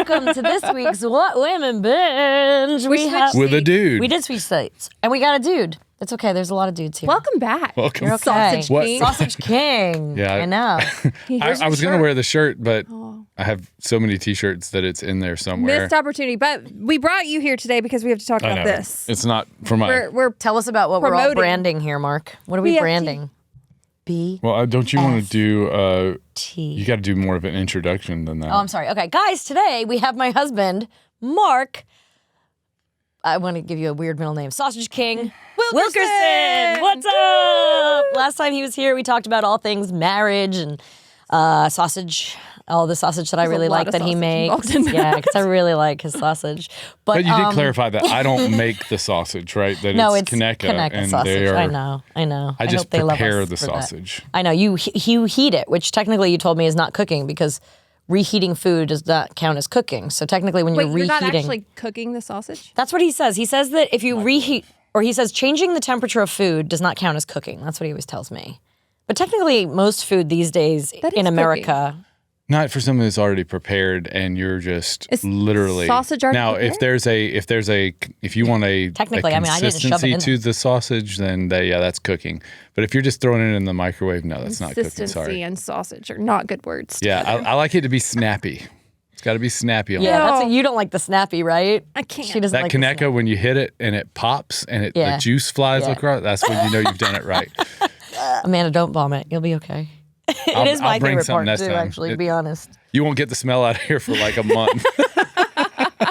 welcome to this week's What Women Binge. With a dude. We did switch seats, and we got a dude. It's okay. There's a lot of dudes here. Welcome back. Welcome. You're okay. Sausage King. Sausage King. Yeah. I know. I was going to wear the shirt, but I have so many T-shirts that it's in there somewhere. Missed opportunity. But we brought you here today because we have to talk I about know. this. It's not for my... Tell us about what we're all promoting. branding here, Mark. What are we BFT. branding? B. Well, don't you want to do... T. You got to do more of an introduction than that. Oh, I'm sorry. Okay, guys, today we have my husband, Mark. I want to give you a weird middle name. Sausage King. Wilkerson. What's up? Last time he was here, we talked about all things marriage and sausage, all the sausage that I really like that he makes. Yeah, because I really like his sausage. But you did clarify that I don't make the sausage, right? That no, it's Kaneka and sausage. they are, I know. I just hope they love prepare us the for that. sausage. I know. You heat it, which technically you told me is not cooking because reheating food does not count as cooking. So technically when you're reheating... You're not actually cooking the sausage? That's what he says. He says that if you reheat... Or he says changing the temperature of food does not count as cooking. That's what he always tells me. But technically, most food these days in America... Not for something that's already prepared and you're just literally... Sausage already Now, prepared? if you want a Technically, I mean, I didn't shove it consistency in to there. the sausage, then that's cooking. But if you're just throwing it in the microwave, no, that's not cooking. Consistency Sorry. and sausage are not good words. Yeah, I like it to be snappy. It's got to be snappy. On Yeah, that. that's you don't like the snappy, right? I can't. She doesn't That like the Kaneka, when you hit it and it pops and the juice flies across, that's when you know you've done it right. Amanda, don't vomit. You'll be okay. It is my bring favorite something part, next too, time. actually, to be honest. You won't get the smell out of here for like a month.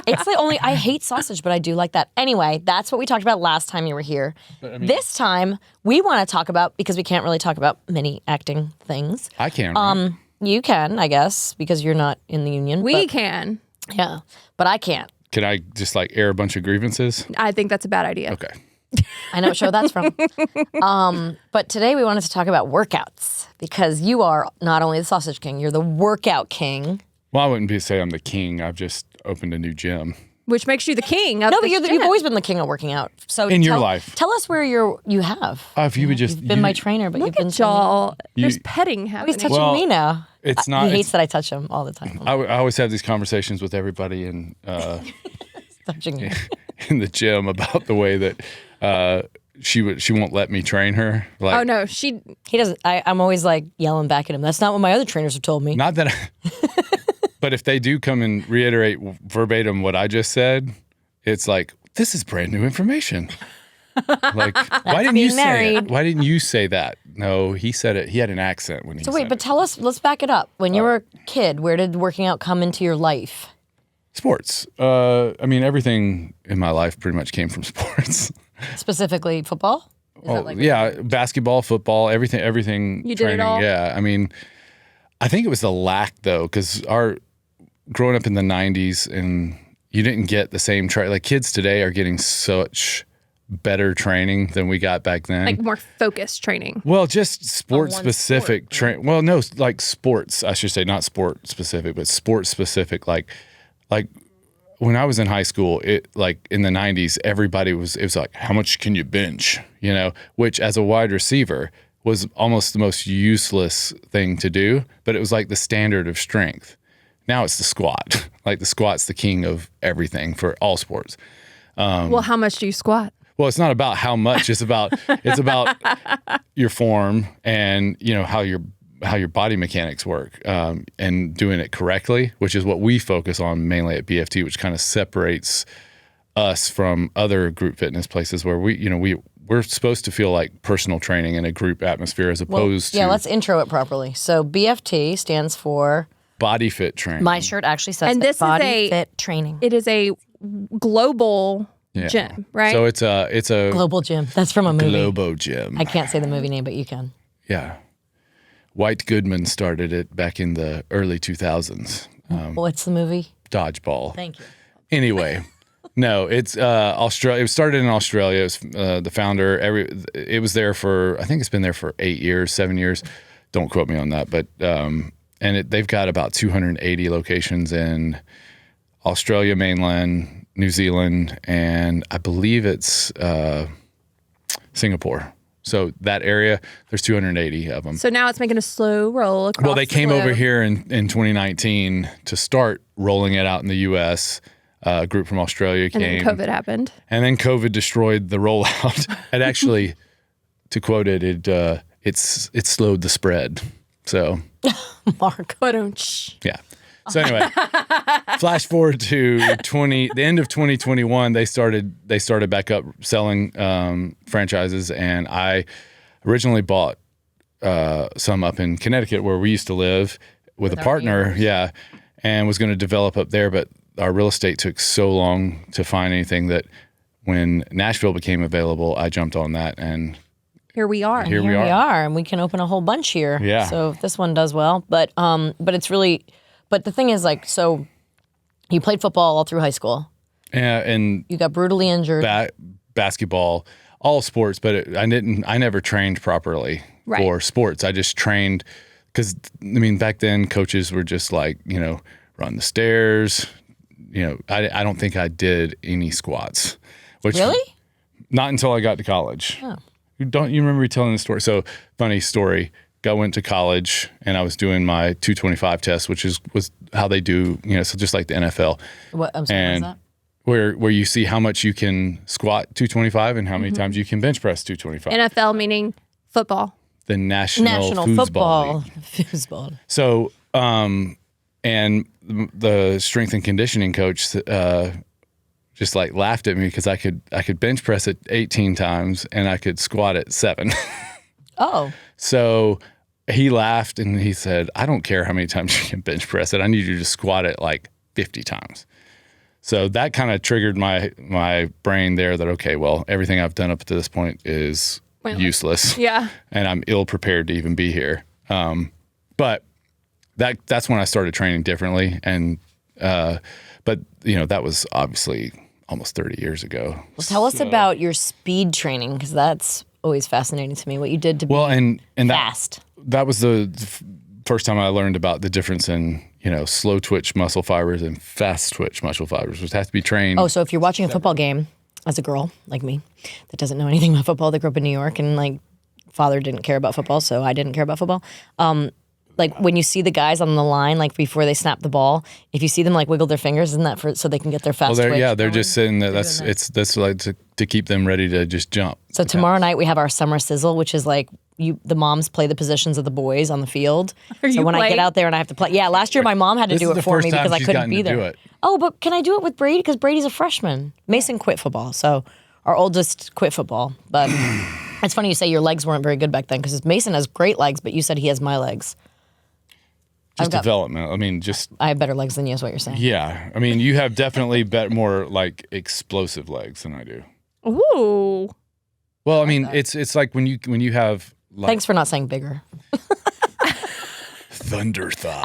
It's the only... I hate sausage, but I do like that. Anyway, that's what we talked about last time you were here. This time, we want to talk about, because we can't really talk about many acting things. I can. Right? You can, I guess, because you're not in the union. We can. Yeah, but I can't. Can I just like air a bunch of grievances? I think that's a bad idea. Okay. I know what show that's from. But today we wanted to talk about workouts because you are not only the sausage king, you're the workout king. Well, I wouldn't say I'm the king. I've just opened a new gym. Which makes you the king of No, but this you've gym. always been the king of working out. So In your life. Tell us where you have. If you would just... You've been my trainer, but you've Look been... at y'all. There's You- petting He's happening. touching me now. It's not... He hates that I touch him all the time. I always have these conversations with everybody in Touching you. in the gym about the way that she won't let me train her. Like, Oh, no. He doesn't... I'm always like yelling back at him. That's not what my other trainers have told me. Not that but if they do come and reiterate verbatim what I just said, it's like, this is brand new information. Like, why didn't you being say married. it? Why didn't you say that? No, he said it. He had an accent when he So said wait, but it. tell us, let's back it up. When you were a kid, where did working out come into your life? Sports. I mean, everything in my life pretty much came from sports. Specifically football? Is that like Yeah, basketball, football, everything. You did it training. all? Yeah, I mean, I think it was the lack though, because growing up in the '90s and you didn't get the same like kids today are getting such better training than we got back then. like more focused training. Well, just sport one specific sport, train. Well, no, like sports, I should say, not sport specific, but sports specific. Like when I was in high school, it like in the '90s, it was like, how much can you bench? You know, which as a wide receiver was almost the most useless thing to do, but it was like the standard of strength. Now it's the squat. Like the squat's the king of everything for all sports. Well, how much do you squat? Well, it's not about how much. It's about your form and how your body mechanics work and doing it correctly, which is what we focus on mainly at BFT, which kind of separates us from other group fitness places where we're supposed to feel like personal training in a group atmosphere as opposed to... Yeah, let's intro it properly. So BFT stands for... Body fit training. My shirt actually says And that this is body fit training. It is a global gym, right? So it's a Global Gym. That's from a movie. Globo gym. I can't say the movie name, but you can. Yeah. White Goodman started it back in the early 2000s. What's the movie? Dodgeball. Thank you. Anyway, no, it's Australia. It started in Australia. It's the founder. It was there for, I think it's been there for 7 years. Don't quote me on that, but they've got about 280 locations in Australia, mainland, New Zealand, and I believe it's Singapore. So that area, there's 280 of them. So now it's making a slow roll across. Well, they the came globe. over here in 2019 to start rolling it out in the U.S. A group from Australia And came. then COVID happened. And then COVID destroyed the rollout. It actually, to quote it, it slowed the spread. So, Mark. Ba-dum-tsh. yeah. So anyway, flash forward to the end of 2021, they started back up selling franchises, and I originally bought some up in Connecticut where we used to live with a partner, yeah, and was going to develop up there, but our real estate took so long to find anything that when Nashville became available, I jumped on that, and Here we are. Here we We are. are, and we can open a whole bunch here. Yeah. So if this one does well, but it's really, but the thing is, like, so you played football all through high school. Yeah, and You got brutally injured. basketball, all sports, but I never trained properly Right. for sports. I just trained because, I mean, back then coaches were just like, run the stairs. I don't think I did any squats. Which Really? Not until I got to college. Oh. Don't you remember me telling the story? So funny story. Went to college and I was doing my 225 test, which was how they do, so just like the NFL. What? I'm sorry. And What was where you see how much you can squat 225 and how many times you can bench press 225. NFL meaning football. The that? National National Football football. League. Foosball. So, and the strength and conditioning coach just like laughed at me because I could bench press it 18 times and I could squat it 7. Oh. So he laughed and he said, "I don't care how many times you can bench press it. I need you to squat it like 50 times." So that kind of triggered my brain there that, okay, well, everything I've done up to this point is Pointless. useless. Yeah. And I'm ill prepared to even be here. But that's when I started training differently. And, but that was obviously almost 30 years ago. Well, tell us about your speed training, because that's always fascinating to me. What you did to be and fast. that was the first time I learned about the difference in, slow twitch muscle fibers and fast twitch muscle fibers, which has to be trained. Oh, so if you're watching a football game as a girl like me that doesn't know anything about football, that grew up in New York, and like father didn't care about football, so I didn't care about football. Like when you see the guys on the line, like before they snap the ball, if you see them like wiggle their fingers, isn't that so they can get their fast twitch? they're going? just sitting there. That's like to keep them ready to just jump. So tomorrow night we have our summer sizzle, which is like the moms play the positions of the boys on the field. So you when I play? get out there and I have to play, yeah. Last year my mom had to This do is it the for first me time because I she's couldn't gotten be to do there. it. Oh, but can I do it with Brady? Because Brady's a freshman. Mason quit football, so our oldest quit football. But it's funny you say your legs weren't very good back then, because Mason has great legs, but you said he has my legs. Just I've got- development. I mean, just I have better legs than you, is what you're saying. yeah. I mean, you have definitely more like explosive legs than I do. Ooh. Well, I mean, it's like when you have like Thanks for not saying bigger. thunder thighs.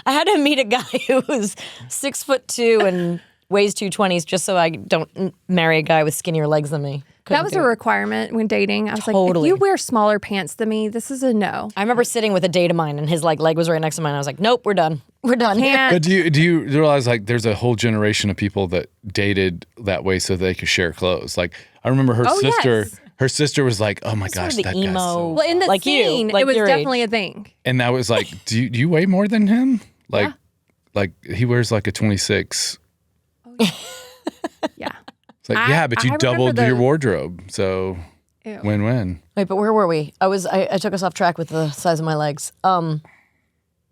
I had to meet a guy who was 6'2" and weighs 220s just so I don't marry a guy with skinnier legs than me. That was a requirement when dating. I was like, Totally. if you wear smaller pants than me, this is a no. I remember sitting with a date of mine and his leg was right next to mine. I was like, nope, we're done. We're done. Can't. But do you realize like there's a whole generation of people that dated that way so they could share clothes? Like I remember her Oh, sister. yes. Her sister was like, "Oh my gosh, Sort of that the guy's emo. so..." Well, in the Like you, scene, like it was your definitely age. a thing. And that was like, do you weigh more than him? Like he wears like a 26. Yeah. It's like, I but you remember doubled the- your wardrobe. So Ew. win-win. Wait, but where were we? I took us off track with the size of my legs.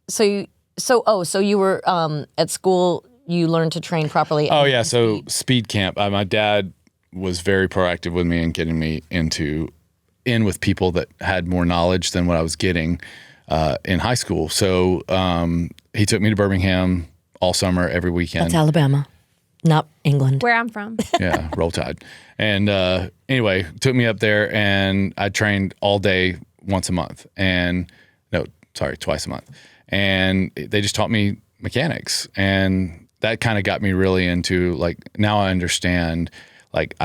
So you were at school. You learned to train properly. Oh yeah, so speed camp. My dad was very proactive with me and getting me in with people that had more knowledge than what I was getting in high school. So he took me to Birmingham all summer, every weekend. That's Alabama, not England. Where I'm from. Yeah, roll tide. And anyway, took me up there and I trained all day once a month. Twice a month. And they just taught me mechanics. And that kind of got me really into like, now I understand, like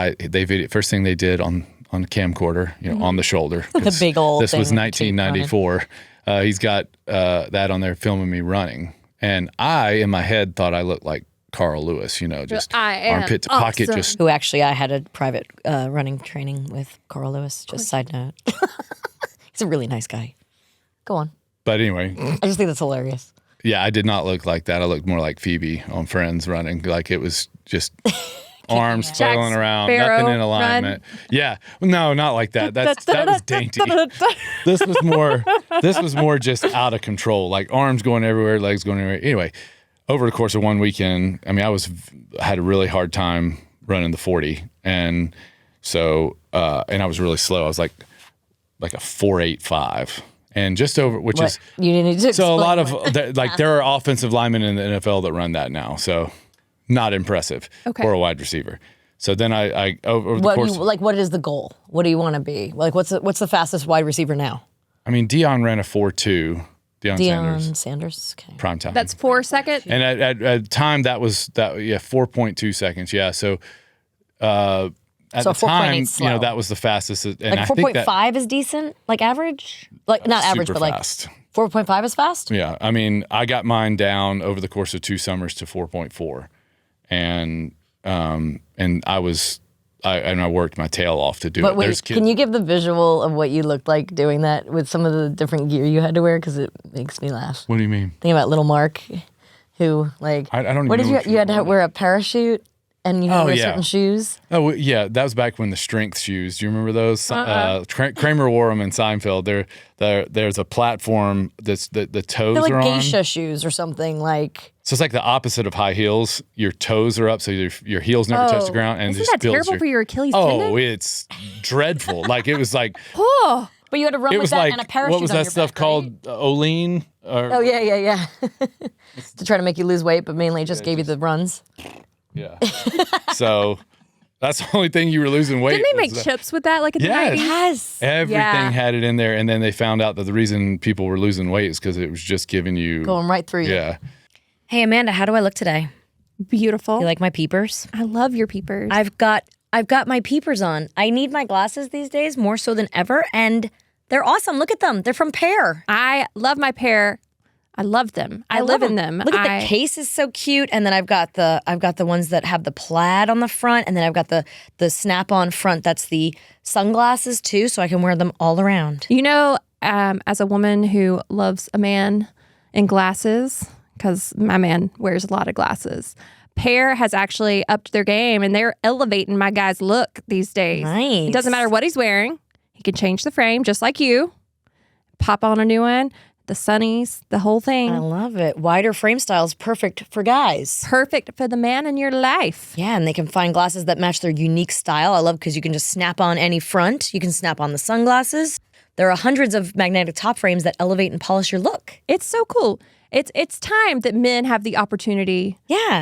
first thing they did on the camcorder, on the shoulder. The big old This was thing that keep 1994. He's got that on there filming me running. And I, in my head, thought I looked like Carl Lewis, just I am armpit to pocket, awesome. just Who actually I had a private running training with Carl Lewis. Just side note. He's a really nice guy. Go on. But anyway, I just think that's hilarious. yeah, I did not look like that. I looked more like Phoebe on Friends running. Like it was just arms flailing around, Sparrow nothing in alignment. Yeah, no, not like that. That was dainty. This was more just out of control. Like arms going everywhere, legs going everywhere. Anyway, over the course of one weekend, I mean, I had a really hard time running the 40, and so and I was really slow. I was like a 4.85. And just over, which is you need to so a lot of explain there are offensive linemen in the NFL that run that now. So not impressive for a wide receiver. So then I over the course, what is the goal? What do you want to be? Like what's the fastest wide receiver now? I mean, Deion ran a 4.2. Deion Sanders. Okay. prime time. That's 4 seconds. And at time that was 4.2 seconds. Yeah. So at So the time, 4.8 slow. that was the fastest. And Like I think that 4.5 is decent, like average? Like not average, super but like fast. 4.5 is fast? Yeah, I mean, I got mine down over the course of 2 summers to 4.4, and I worked my tail off to do But it. wait, can you give the visual of what you looked like doing that with some of the different gear you had to wear? Because it makes me laugh. What do you mean? Think about little Mark, who like I don't even what did know you what you had to wear a parachute and you had to wear yeah. certain shoes. Oh well, yeah, that was back when the strength shoes. Do you remember those? Kramer wore them in Seinfeld. There's a platform that's the toes They're like are on. geisha shoes or something like. So it's like the opposite of high heels. Your toes are up, so your heels never touch the ground, and Isn't just that builds terrible for your Achilles Oh, tendon? it's dreadful. Like it was like Oh, But you had to run it with was that like and a parachute what was on that your stuff back, called? Olean? Or, Oh yeah. To try to make you lose weight, but mainly just gave you the runs. Yeah. So that's the only thing you were losing weight. didn't they was make that. chips with that like in the Yes. 90s? Yes. Everything Yeah. had it in there, and then they found out that the reason people were losing weight is because it was just giving you. Going right through you. Yeah. Hey Amanda, how do I look today? Beautiful. You like my peepers? I love your peepers. I've got my peepers on. I need my glasses these days more so than ever, and they're awesome. Look at them. They're from Pear. I love my pair. I love them. I live in them. Look at the case is so cute, and then I've got the ones that have the plaid on the front, and then I've got the snap-on front. That's the sunglasses too, so I can wear them all around. You know, as a woman who loves a man in glasses, because my man wears a lot of glasses, Pear has actually upped their game, and they're elevating my guy's look these days. Nice. It doesn't matter what he's wearing. He can change the frame just like you. Pop on a new one. The sunnies, the whole thing. I love it. Wider frame style is perfect for guys. Perfect for the man in your life. Yeah, and they can find glasses that match their unique style. I love because you can just snap on any front. You can snap on the sunglasses. There are hundreds of magnetic top frames that elevate and polish your look. It's so cool. It's time that men have the opportunity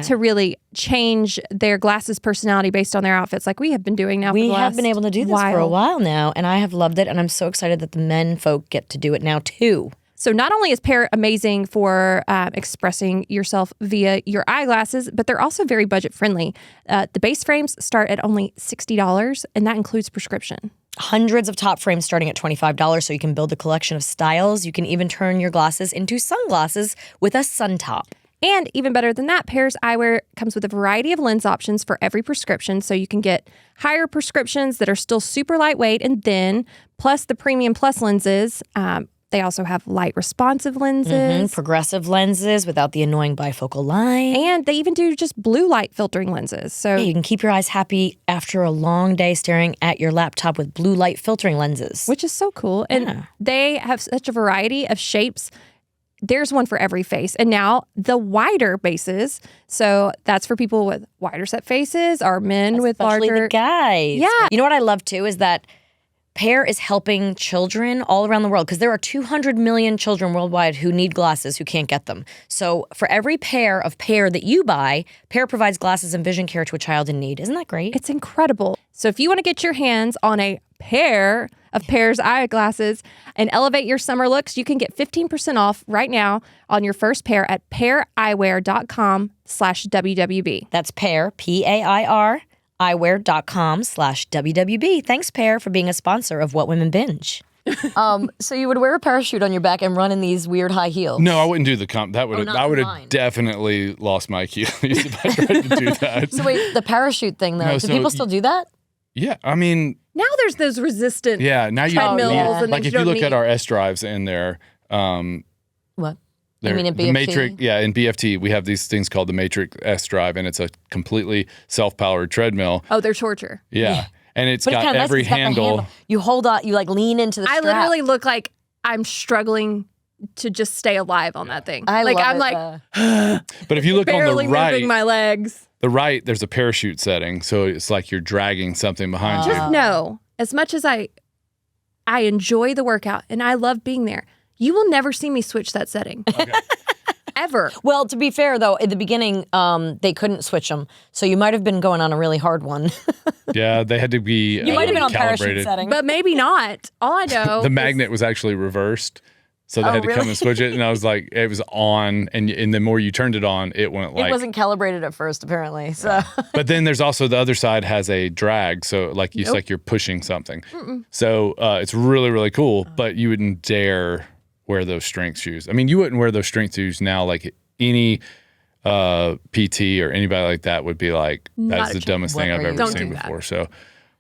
to really change their glasses personality based on their outfits like we have been doing now for the We last have been able to do this for a while now, and I have loved it, and I'm so excited that the men folk get to do it now too. So not only is Pear amazing for expressing yourself via your eyeglasses, but they're also very budget friendly. The base frames start at only $60, and that includes prescription. Hundreds of top frames starting at $25, so you can build a collection of styles. You can even turn your glasses into sunglasses with a sun top. And even better than that, Pear's eyewear comes with a variety of lens options for every prescription, so you can get higher prescriptions that are still super lightweight and thin, plus the premium plus lenses. They also have light responsive lenses. Progressive lenses without the annoying bifocal line. And they even do just blue light filtering lenses. So Yeah, you can keep your eyes happy after a long day staring at your laptop with blue light filtering lenses. which is so cool. And they have such a variety of shapes. There's one for every face. And now the wider bases. So that's for people with wider set faces or men with Especially larger. the guys. Yeah. You know what I love too is that Pear is helping children all around the world because there are 200 million children worldwide who need glasses who can't get them. So for every pair of Pear that you buy, Pear provides glasses and vision care to a child in need. Isn't that great? It's incredible. So if you want to get your hands on a pair of Pear's eyeglasses and elevate your summer looks, you can get 15% off right now on your first pair at paireyewear.com/WWB. That's Pear, PAIR, eyewear.com/WWB. Thanks, Pear, for being a sponsor of What Women Binge. So you would wear a parachute on your back and run in these weird high heels. No, I wouldn't do the That would not I would have combined. definitely lost my Achilles if I tried to do that. So wait, the parachute thing though, No, do so people still do that? Yeah, I mean, Now there's those resistant. yeah. Now you Treadmills and things like if you you don't look at need. our S drives in there. What? They're- mean in the BFT? Matrix, yeah, in BFT, we have these things called the Matrix S drive, and it's a completely self-powered treadmill. Oh, they're torture. Yeah. And it's But got it's kind of every nice 'cause it's got the handle. You hold on, you like lean into the I strap. literally look like I'm struggling to just stay alive on that thing. I like love I'm it, like though. But if you look on barely the right, moving my legs. there's a parachute setting, so it's like you're dragging something behind you. Just know, as much as I enjoy the workout and I love being there, you will never see me switch that setting. Ever. Well, to be fair though, in the beginning, they couldn't switch them, so you might have been going on a really hard one. Yeah, they had to be You might have been on parachute calibrated. setting. But maybe not. All I know The is- magnet was actually reversed, so they had to come really? and switch it. And I was like, it was on, and the more you turned it on, it went like. It wasn't calibrated at first, apparently. So But then there's also the other side has a drag, so like it's like you're pushing something. So it's really really cool, but you wouldn't dare wear those strength shoes. I mean, you wouldn't wear those strength shoes now. Like any PT or anybody like that would be like, that's a the chance. dumbest thing I've What are ever you seen doing? Don't do that. before. So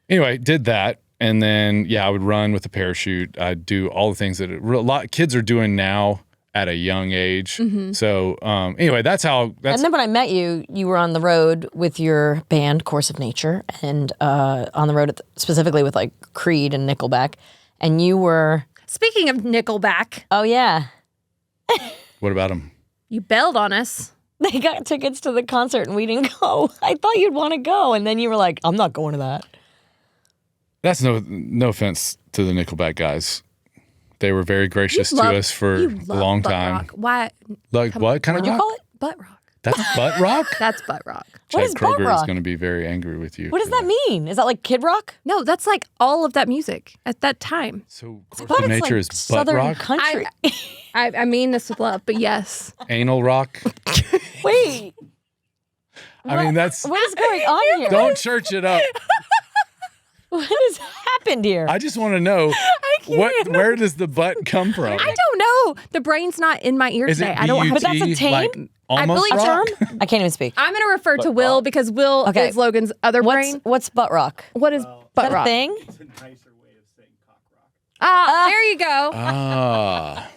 anyway, did that. And then, I would run with a parachute. I'd do all the things that a lot of kids are doing now at a young age. So anyway, that's how. and then when I met you, you were on the road with your band, Course of Nature, and on the road specifically with like Creed and Nickelback, and you were. Speaking of Nickelback, Oh yeah, What about them? you bailed on us. they got tickets to the concert and we didn't go. I thought you'd want to go, and then you were like, "I'm not going to that." That's no offense to the Nickelback guys. They were very gracious to us for you a love long butt time. Rock. Why? Like what kind of What'd you rock? call it? Butt rock. That's butt rock? That's butt rock. What Chad is butt Kroger is rock? going to be very angry with you. What does for that mean? Is that like Kid Rock? No, that's like all of that music at that time. So Course But of it's Nature like is butt Southern rock, country. I mean this with love, but yes. anal rock. Wait, I mean, that's what is going on here? don't church it up. What has happened here? I just want to know where does the butt come from? I don't know. The brain's not in my ear Is today. it I don't have But that's a BUT, tame? like almost believe rock? I can't even speak. I'm going to refer to Will because Will Okay. is Logan's other brain. What's butt rock? What is Is butt that a rock? thing? It's a nicer way of saying cock rock. There you go. Ah,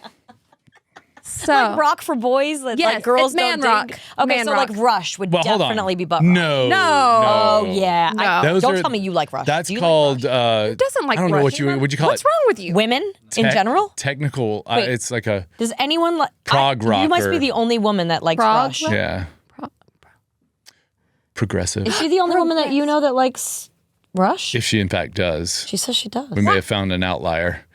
So Like rock for boys that Yes, like girls it's man don't dig? rock. Okay, Man so rock. like Rush would well, hold on. definitely be butt rock. No, No. Oh yeah. No. Those Don't are- tell me you like Rush. That's Do you called. Like who doesn't like I don't know Rush? what would you call What's it. wrong with you? women in Tech- general? Technical. Wait. It's like a Does anyone like Prog You must be rocker. the only woman that likes Prog Rush. rock? yeah. Progressive. Is she the only woman that you know that likes Rush? If she in fact does, She says she does. we may have found an outlier.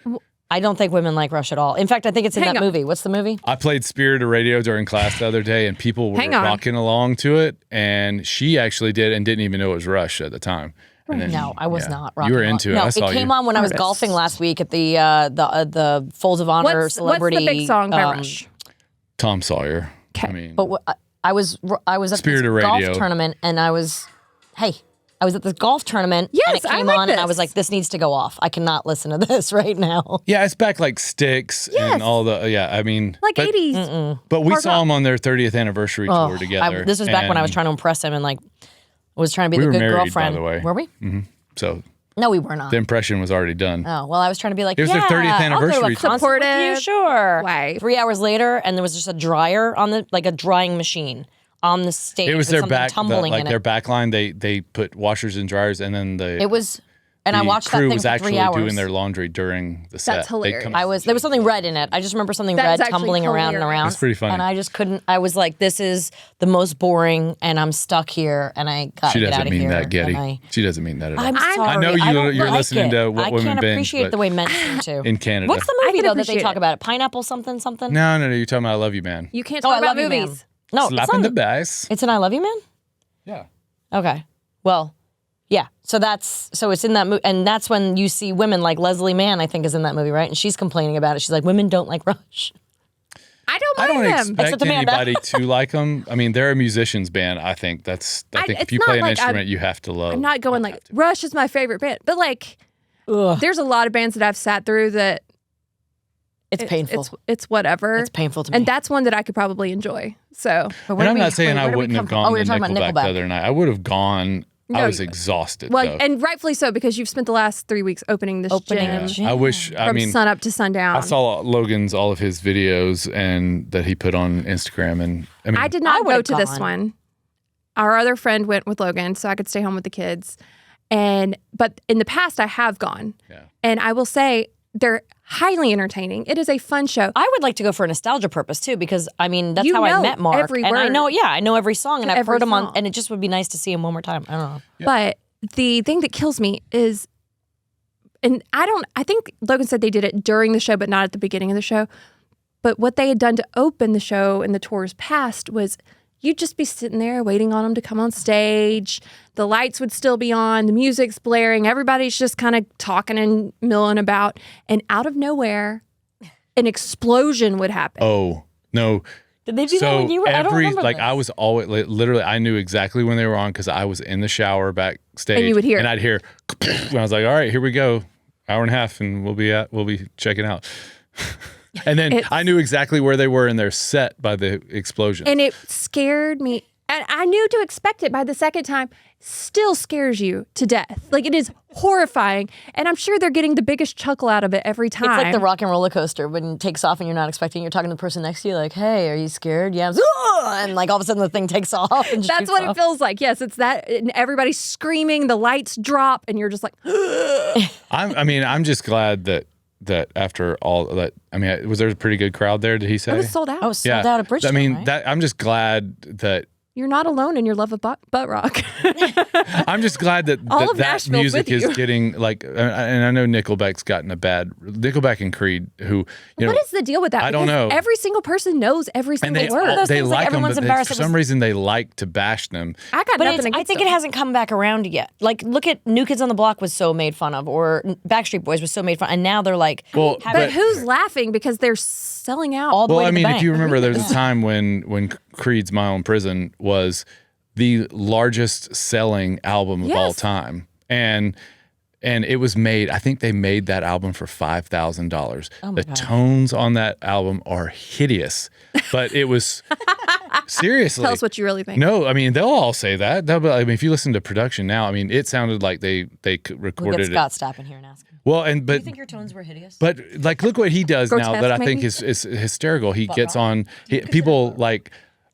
I don't think women like Rush at all. In fact, I think it's in Hang that on. movie. What's the movie? I played Spirit of Radio during class the other day, and people were Hang on. rocking along to it. And she actually did, and didn't even know it was Rush at the time. And then, No, I was yeah. not. Rocking You were along. into it. No, I saw it came you. on when I was Artist. golfing last week at the Folds of Honor What's celebrity. the big song by Rush? Tom Sawyer. Okay. I mean, But I was at Spirit this of golf Radio. tournament, and I was at this golf tournament, and Yes, it I came like on, and I this. was like, this needs to go off. I cannot listen to this right now. yeah, it's back like Styx and all the I mean, Like but, 80s. But we hard saw rock. them on their 30th anniversary tour together. This was back when I was and trying to impress him and like was trying to be We the were good married, by girlfriend. the way. Were we? So No, we were not. the impression was already done. Oh, well, I was trying to be like, It was their 30th I'll go to a anniversary tour. concert with you, Supportive sure. way. 3 hours later, and there was just a dryer on a drying machine on the stage. It was with their something back, tumbling in their it. back line. They put washers and dryers, and then It was, and I the watched that crew thing was for actually 3 hours. doing their laundry during the set. They'd hilarious. come- There was something red in it. I just remember something That's red actually tumbling around and hilarious. around. That's pretty funny. And I just couldn't. I was like, this is the most boring, and I'm stuck here, and I got She to get out doesn't of mean here. that, Getty. And She doesn't mean that at all. I'm sorry. I know don't you're like listening it. to What I Women can't Binge, appreciate but the way men seem to. in Canada. What's the I movie can though that they appreciate talk it. about? It Pineapple something something. No, you talking about I Love You Man. You can't Oh, talk I about love you, man. movies. No, it's Slapping not. the bass. It's an I Love You Man. Yeah. Okay. Well, yeah. So it's in that movie, and that's when you see women like Leslie Mann. I think is in that movie, right? And she's complaining about it. She's like, women don't like Rush. I don't I mind don't them. Except expect Amanda. anybody to like them. I mean, they're a musician's band. I think I think it's if you not play an like instrument, you have to love. I'm not going like Rush is my favorite band, but like there's a lot of bands that I've sat through that It's painful. It's whatever. It's painful to me. And that's one that I could probably enjoy. So, But And I'm not saying I where do we wouldn't come have from? gone Oh, we were to talking about Nickelback the Nickelback. other night. I would have gone. No, I was exhausted. well, though. and rightfully so, because you've spent the last 3 weeks opening this gym I wish. I from mean, sun up to sundown. I saw Logan's all of his videos and that he put on Instagram, and I mean, I did not I go would've to this gone. one. Our other friend went with Logan, so I could stay home with the kids. But in the past, I have gone, Yeah. and I will say they're highly entertaining. It is a fun show. I would like to go for a nostalgia purpose too, because I mean that's You how I know met Mark, every and I word. know, I know every song, and I've Every heard him on, song. and it just would be nice to see him one more time. I don't know. But the thing that kills me is, and I think Logan said they did it during the show, but not at the beginning of the show. But what they had done to open the show in the tours past was you'd just be sitting there waiting on them to come on stage. The lights would still be on. The music's blaring. Everybody's just kind of talking and milling about. And out of nowhere, an explosion would happen. oh no. Did they do that when you were? I don't remember like this. I was always literally I knew exactly when they were on because I was in the shower backstage, And you would hear and it. I'd hear. And I was like, all right, here we go, hour and a half, and we'll be checking out. And then I knew exactly where they were in their set by the explosion. And it scared me. And I knew to expect it by the second time. Still scares you to death. Like, it is horrifying. And I'm sure they're getting the biggest chuckle out of it every time. It's like the rock and roller coaster when it takes off and you're not expecting. You're talking to the person next to you, like, "Hey, are you scared?" Yeah, and like all of a sudden the thing takes off. And That's shoots what off. it feels like. Yes, it's that. And everybody's screaming, the lights drop, and you're just like, I'm just glad that after all that, I mean, was there a pretty good crowd there? Did he say? it was sold out. I was sold out at Bridgestone. I mean, right? I'm just glad that. You're not alone in your love of butt rock. I'm just glad that All of that Nashville's music with you. is getting like, and I know Nickelback's gotten Nickelback and Creed, who What is the deal with that? I don't Because know. every single person knows every and single they word. those they things, like, like them, everyone's but embarrassed for it was- some reason they like to bash them. I got But nothing I against think them. it hasn't come back around yet. Like, look at New Kids on the Block was so made fun of, or Backstreet Boys was so made fun, and now they're like, Well, But who's laughing because they're selling out? all the Well, way I to mean, the if bank. you remember, there was a time when Creed's "My Own Prison" was the largest selling album of all Yes. time, and it was made. I think they made that album for $5,000. The tones on that album are hideous, but it was seriously. Tell us what you really think. No, I mean they'll all say that. I mean, if you listen to production now, I mean, it sounded like they We'll recorded get it. Scott Stapp in here and ask him. Well, and Do you but think your tones were hideous? but like, look what he does now that I Grotesque, think maybe? is hysterical. He gets on people like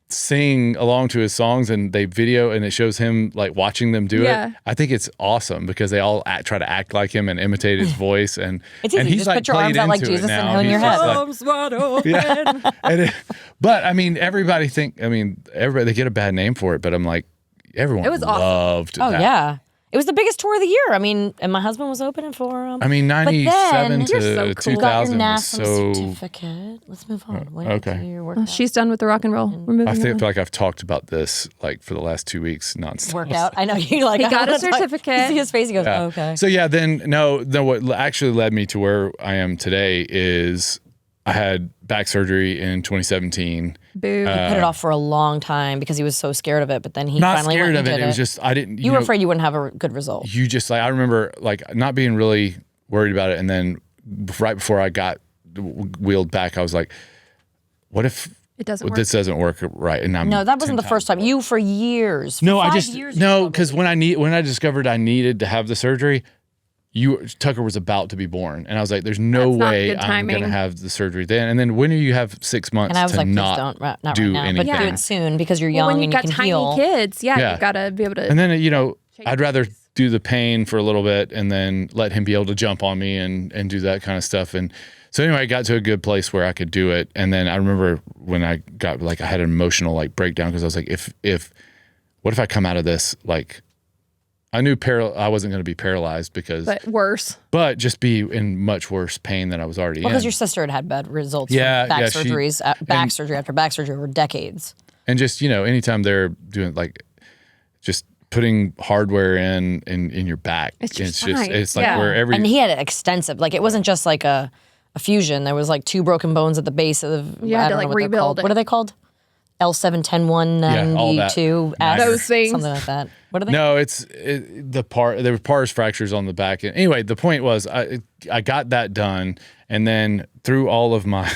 sing along to his songs and they video and it shows him like watching them do Yeah. it. I think it's awesome because they all try to act like him and imitate his voice and It's easy. and he's Just like put your arms played out like into it Jesus and now. hang your He's just head. like- Arms wide open. yeah. But I mean, everybody they get a bad name for it, but I'm like, everyone It was awesome. loved Oh that. yeah, it was the biggest tour of the year. I mean, and my husband was opening for him. I mean, 97 You're to so cool. You got 2000 your was NASM so. certificate. Let's move on. Wait okay. until your workout. She's done with the rock and roll. We're moving I on. feel like I've talked about this like for the last 2 weeks nonstop. Workout. I know you like. He I got a wanna talk- certificate. You see his face. He goes, Yeah. oh, "Okay." So yeah, then no, what actually led me to where I am today is I had back surgery in 2017. Boo. Put it off for a long time because he was so scared of it. But then he Not finally scared went of and it. did It was just I didn't. You were know, afraid you wouldn't have a good result. You just like I remember like not being really worried about it, and then right before I got wheeled back, I was like, "What if It doesn't work. this doesn't work right?" And I'm No, that wasn't 10 the first time. You for years. For No, I 5 just years, you no struggled. because when I discovered I needed to have the surgery, Tucker was about to be born, and I was like, "There's no That's not way good I'm going to timing. have the surgery then." And then when you have 6 months And I was to like, please not don't, not do right now, anything, but do it soon because you're Well, young when and you've you got can tiny heal. kids, yeah, Yeah. you've got to be able to. and then I'd rather do the pain for a little bit and then let him be able to jump on me and do that kind of stuff. And so anyway, I got to a good place where I could do it. And then I remember when I got like I had an emotional like breakdown because I was like, what if I come out of this like I knew I wasn't going to be paralyzed but worse. but just be in much worse pain than I was already Because in. your sister had had bad results Yeah, from back yeah, surgeries, back surgery after back surgery over decades. And just, anytime they're doing like just putting hardware in your back, It's just just fine. it's like Yeah. where every And he had it extensive. Like it wasn't just like a fusion. There was like 2 broken bones at the base of You had I to, don't like, know what they're rebuild called. it. What are they called? L7-10-192, Those things. something like that. What are they? No, there were pars fractures on the back. Anyway, the point was I got that done, and then through all of my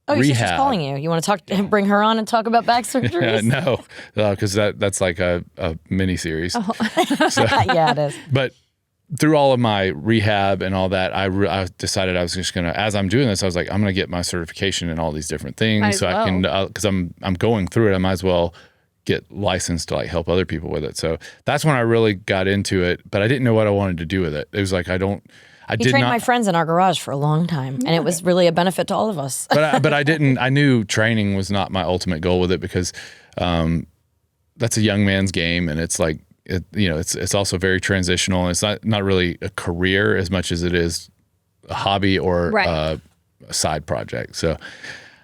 Oh, your sister's rehab. calling you. You want to bring her on and talk about back surgeries? No, because that's like a mini series. Oh. Yeah, it is. But through all of my rehab and all that, I decided I was just gonna, as I'm doing this, I was like, I'm gonna get my certification in all these different things, Might as I can, well. because I'm going through it. I might as well get licensed to like help other people with it. So that's when I really got into it, but I didn't know what I wanted to do with it. It was like I You did trained not. my friends in our garage for a long time, and it was really a benefit to all of us. but I didn't. I knew training was not my ultimate goal with it because that's a young man's game, and it's like it's also very transitional, and it's not really a career as much as it is a hobby or Right. a side project. So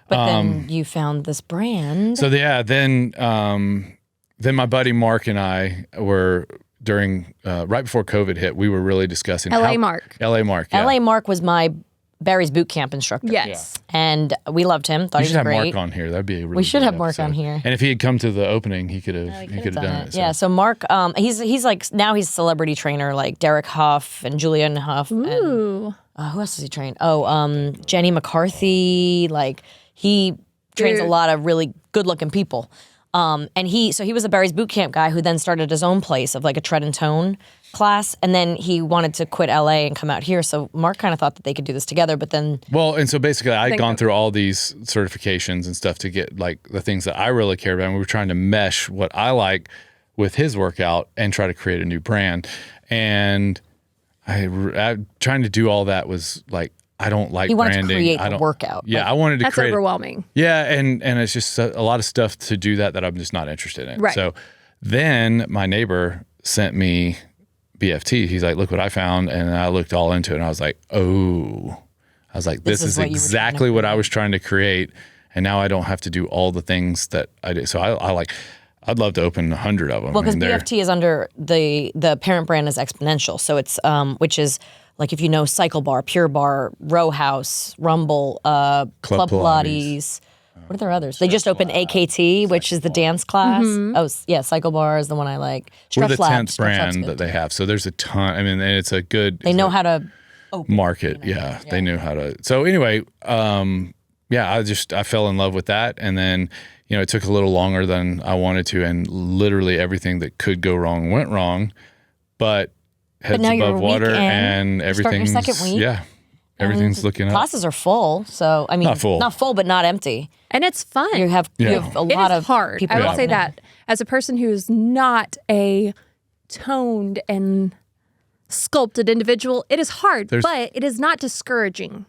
But then you found this brand. so yeah, then my buddy Mark and I were during right before COVID hit. We were really discussing LA Mark. LA Mark. Yeah. LA Mark was my Barry's boot camp instructor. Yes. And we loved him. Thought We he should was have great. Mark on here. That'd be a really We should good have Mark episode. on here. And if he had come to the opening, he could have done it. So. Yeah, so Mark, he's like, now he's a celebrity trainer, like Derek Huff and Julianne Huff. And, Ooh. who else does he train? Oh, Jenny McCarthy. Like, he trains a Dude. lot of really good-looking people. And he was a Barry's boot camp guy who then started his own place of like a tread and tone class. And then he wanted to quit LA and come out here. So Mark kind of thought that they could do this together, but then Well, and so basically, I'd Think gone of- through all these certifications and stuff to get like the things that I really care about. And we were trying to mesh what I like with his workout and try to create a new brand. And I trying to do all that was like, I don't like he wanted branding. to create I the don't, workout. Yeah, Like, I wanted to That's create. overwhelming. Yeah, and it's just a lot of stuff to do that I'm just not interested in. Right. So then my neighbor sent me BFT. He's like, look what I found. And I looked all into it and I was like, oh. I was like, this is is what you were trying to exactly what I was trying to create. And now I don't have to do all the things that I did. So I'd love to open 100 of them. Well, because I mean, they're- BFT is under the parent brand is Exponential, so it's which is like if you know Cycle Bar, Pure Bar, Row House, Rumble, Club Pilates. What are their others? They just opened AKT, which is the dance class. Oh, yeah, Cycle Bar is the one I like. we're the Stretch Lab, 10th Stretch Lab's brand good. that they have. So there's a ton. I mean, and it's a good. They know how to. market. Yeah, they knew how to. So anyway, yeah, I fell in love with that, and then it took a little longer than I wanted to, and literally everything that could go wrong went wrong, but heads now you're above a week water, in. and You're starting your everything's second week. yeah, everything's looking up. Classes are full, so I mean, Not full. but not empty. And it's fun. You have Yeah. a It lot is of hard. people. I would Yeah. say that as a person who's not a toned and sculpted individual, it is hard, but it is not discouraging.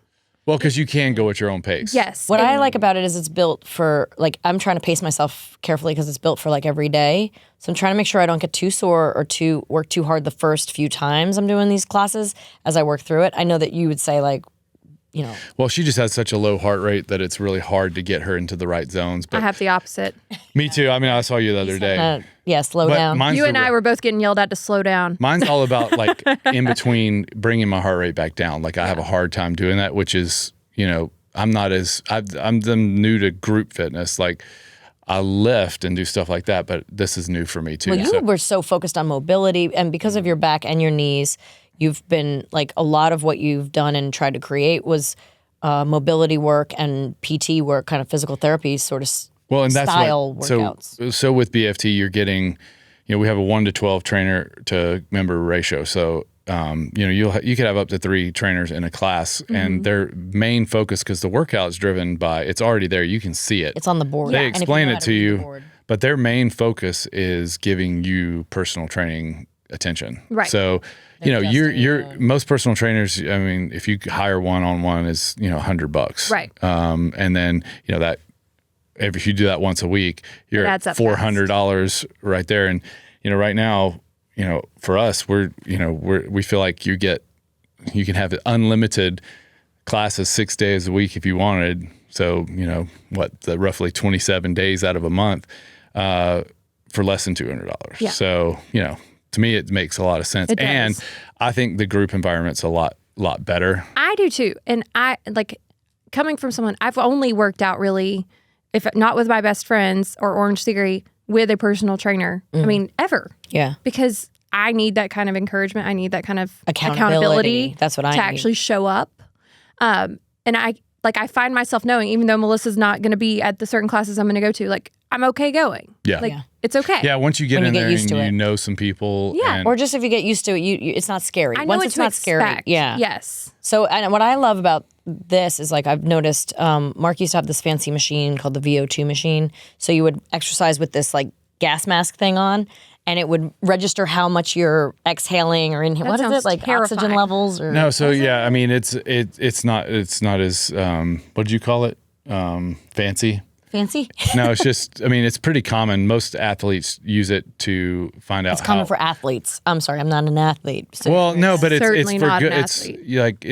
Well, because you can go at your own pace. Yes. What I and- like about it is it's built for, like, I'm trying to pace myself carefully because it's built for, like, every day. So I'm trying to make sure I don't get too sore or work too hard the first few times I'm doing these classes as I work through it. I know that you would say, like, Well, she just has such a low heart rate that it's really hard to get her into the right zones. I But have the opposite. me too. I mean, I saw you the other day. slow But down. mine's You the and I were both getting yelled at to slow down. Mine's all about like in between bringing my heart rate back down. Like I have a hard time doing that, which is, I'm new to group fitness. Like I lift and do stuff like that, but this is new for me too. Well, you So- were so focused on mobility, and because of your back and your knees, you've been, like, a lot of what you've done and tried to create was mobility work and PT work, kind of physical therapy sort of well, and that's style what, workouts. So with BFT, you're getting, we have a 1 to 12 trainer to member ratio. So, you could have up to 3 trainers in a class, and their main focus, because the workout is driven by, it's already there. You can see it. It's on the board. They And if you explain know it how to read the you, board. but their main focus is giving you personal training attention. Right. So, you're most personal trainers. I mean, if you hire one-on-one is $100. Right. And then that if you do that once a week, you're It at adds up $400 right there. And right now, for us, we feel like you can have unlimited classes 6 days a week if you wanted. So, the roughly 27 days out of a month for less than $200. Yeah. So, to me, it makes a lot of sense. It does. And I think the group environment's a lot better. I do too. And I like coming from someone, I've only worked out really, if not with my best friends or Orange Theory, with a personal trainer. I mean, ever. Yeah. Because I need that kind of encouragement. I need that kind of Accountability. That's what I to need. actually show up. And I find myself knowing, even though Melissa's not going to be at the certain classes I'm going to go to, like, I'm okay going. Yeah. Like, it's okay. Yeah, once you get When you in get there used and to you it. know some people. Yeah, and Or just if you get used to it, it's not scary. I know Once what it's to not expect. scary. Yeah. Yes. So, and what I love about this is like I've noticed Mark used to have this fancy machine called the VO2 machine. So you would exercise with this like gas mask thing on, and it would register how much you're exhaling or inhaling. What is sounds it, like oxygen terrifying. levels? Or No, so yeah, I mean it's not as what did you call it? Fancy. fancy? No, it's just I mean it's pretty common. Most athletes use it to find out. It's common for athletes. I'm sorry, I'm not an athlete. So Well, no, but it's Certainly for not an good. It's athlete. like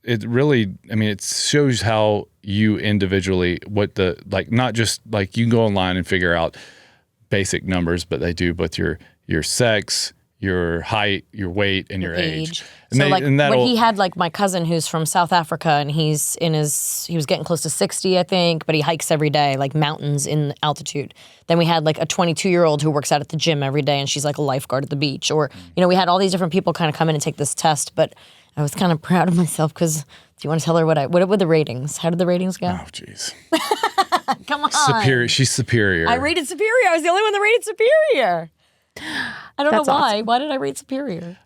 it really. I mean, it shows how you individually what the like not just like you can go online and figure out basic numbers, but they do both your sex, your height, your weight, and your age. And So like when that'll- he had like my cousin who's from South Africa and he was getting close to 60, I think, but he hikes every day, like mountains in altitude. Then we had like a 22-year-old who works out at the gym every day and she's like a lifeguard at the beach. Or, we had all these different people kind of come in and take this test, but I was kind of proud of myself because do you want to tell her what were the ratings? How did the ratings go? Oh, jeez. Come on. Superior. She's superior. I rated superior. I was the only one that rated superior. I don't That's know why. awesome. Why did I rate superior?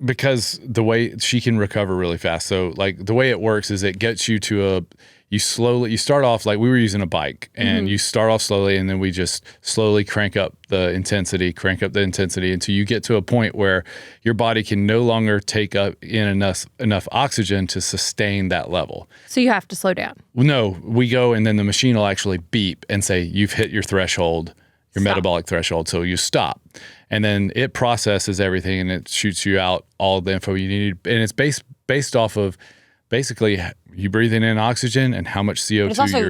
Because the way she can recover really fast. So like the way it works is it gets you to you start off like we were using a bike and you start off slowly and then we just slowly crank up the intensity until you get to a point where your body can no longer take up in enough oxygen to sustain that level. So you have to slow down. No, we go and then the machine will actually beep and say, you've hit your threshold, your metabolic threshold. So you stop. And then it processes everything and it shoots you out all the info you need. And it's based off of basically you breathing in oxygen and how much CO2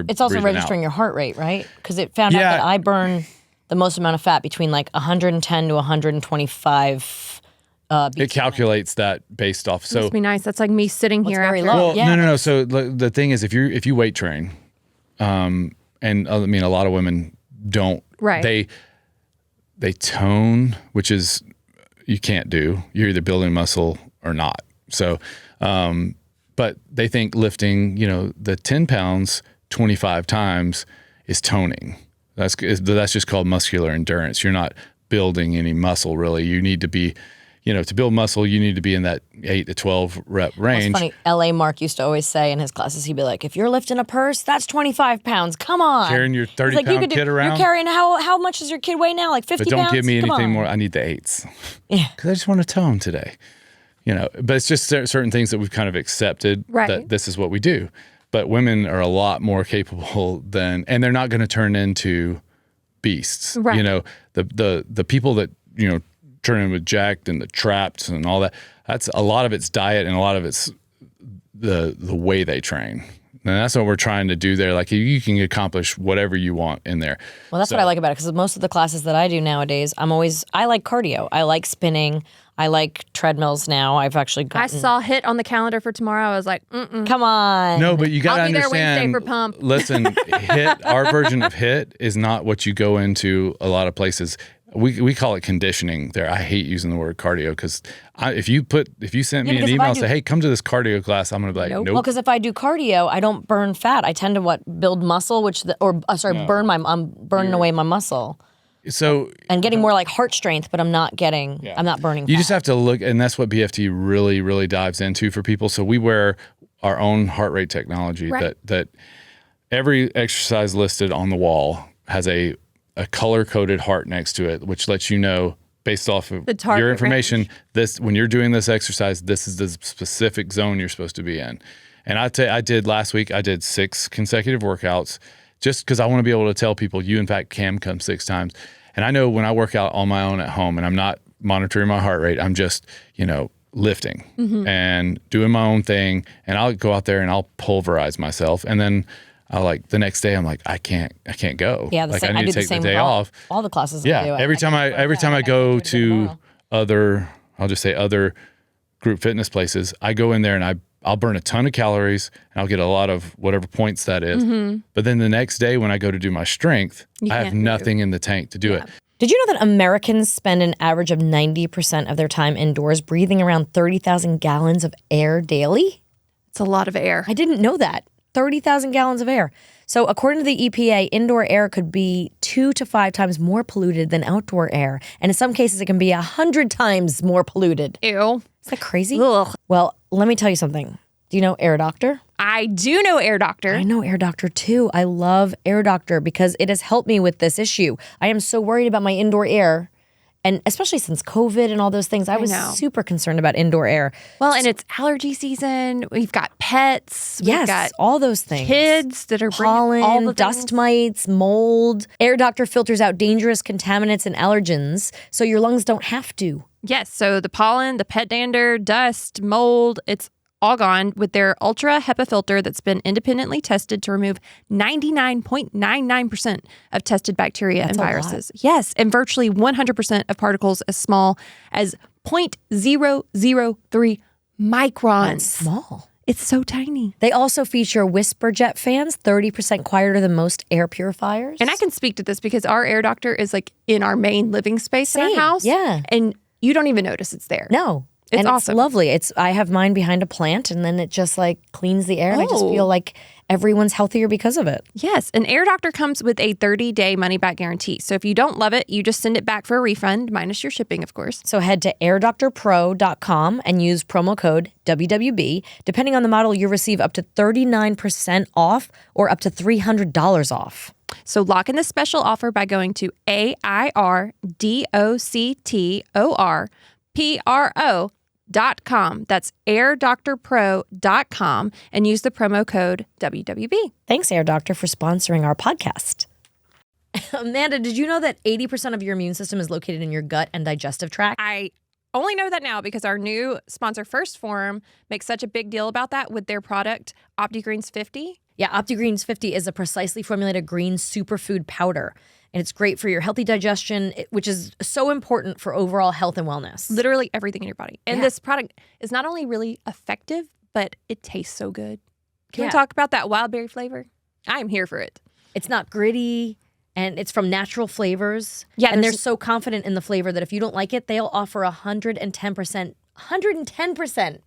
It's also breathing registering out. your heart rate, right? Because it found out Yeah. that I burn the most amount of fat between like 110 to 125. It calculates that based off. So Must be nice. That's like me sitting here very after. low. well, Yeah. no. So the thing is, if you weight train, and I mean a lot of women don't. Right. They tone, which is you can't do. You're either building muscle or not. So, but they think lifting, the 10 pounds 25 times is toning. That's just called muscular endurance. You're not building any muscle really. You need to be, to build muscle, you need to be in that 8 to 12 rep range. It's funny. L.A. Mark used to always say in his classes, he'd be like, if you're lifting a purse, that's 25 pounds. Come on. Carrying your He's like, 30-pound kid around. You're carrying, how much does your kid weigh now? Like 50 But don't pounds? give me Come anything on. more. I need the 8s. Yeah. Because I just want to tone today. But it's just certain things that we've kind of accepted Right. that this is what we do. But women are a lot more capable and they're not going to turn into beasts. Right. The people that, turn in with jacked and the trapped and all that, that's a lot of it's diet and a lot of it's the way they train. And that's what we're trying to do there. Like you can accomplish whatever you want in there. Well, that's what I like about it because most of the classes that I do nowadays, I like cardio. I like spinning. I like treadmills now. I've actually I gotten. saw HIT on the calendar for tomorrow. I was like, Come on. No, but you got to I'll be there understand. Wednesday for pump. Listen, our version of HIT is not what you go into a lot of places. We call it conditioning there. I hate using the word cardio because if you sent me an because if email I and do- say, hey, come to this cardio class, I'm going to be like, nope. Well, because if I do cardio, I don't burn fat. I tend to build muscle, burn away my muscle So and getting more like heart strength, but I'm not burning. you fat. just have to look, and that's what BFT really, really dives into for people. So we wear our own heart rate technology Right. that every exercise listed on the wall has a color-coded heart next to it, which lets you know based off of The target your information, when you're doing this exercise, this is the specific zone you're supposed to be in. And I did last week, I did 6 consecutive workouts just because I want to be able to tell people you, in fact, can come 6 times. And I know when I work out on my own at home and I'm not monitoring my heart rate, I'm just, lifting and doing my own thing. And I'll go out there and I'll pulverize myself. And then the next day I'm like, I can't go. Yeah, like same, I I need do to the take same the day with off. all the classes. Yeah, I do. every time I go to other, I'll just say other group fitness places, I go in there and I I'll burn a ton of calories and I'll get a lot of whatever points that is. But then the next day when I go to do my strength, I have nothing in the tank to do it. Did you know that Americans spend an average of 90% of their time indoors breathing around 30,000 gallons of air daily? It's a lot of air. I didn't know that. 30,000 gallons of air. So according to the EPA, indoor air could be 2 to 5 times more polluted than outdoor air. And in some cases, it can be 100 times more polluted. Ew. Is that crazy? Ugh. Well, let me tell you something. Do you know Air Doctor? I do know Air Doctor. I know Air Doctor too. I love Air Doctor because it has helped me with this issue. I am so worried about my indoor air. And especially since COVID and all those things, I was super concerned about indoor air. Well, and it's allergy season. We've got pets. Yes, We've got all those things. kids that are Pollen, bringing all the dust things. mites, mold. Air Doctor filters out dangerous contaminants and allergens so your lungs don't have to. Yes, so the pollen, the pet dander, dust, mold, it's all gone with their Ultra HEPA filter that's been independently tested to remove 99.99% of tested bacteria and viruses. Yes, and virtually 100% of particles as small as 0.003 microns. That's small. It's so tiny. They also feature whisper jet fans, 30% quieter than most air purifiers. And I can speak to this because our Air Doctor is like in our main living space in our Same, house. yeah. And you don't even notice it's there. No. It's and awesome. It's lovely. I have mine behind a plant and then it just like cleans the air and I just feel like everyone's healthier because of it. Yes, an Air Doctor comes with a 30-day money-back guarantee. So if you don't love it, you just send it back for a refund, minus your shipping, of course. So head to airdoctorpro.com and use promo code WWB. Depending on the model, you'll receive up to 39% off or up to $300 off. So lock in this special offer by going to airdoctorpro.com. That's airdoctorpro.com and use the promo code WWB. Thanks, Air Doctor, for sponsoring our podcast. Amanda, did you know that 80% of your immune system is located in your gut and digestive tract? I only know that now because our new sponsor, FORM, makes such a big deal about that with their product, Opti-Greens 50. Yeah, Opti-Greens 50 is a precisely formulated green superfood powder. And it's great for your healthy digestion, which is so important for overall health and wellness. Literally everything in your body. And this product is not only really effective, but it tastes so good. Can we talk about that wild berry flavor? I'm here for it. It's not gritty, and it's from natural flavors. Yeah, and they're so confident in the flavor that if you don't like it, they'll offer 110%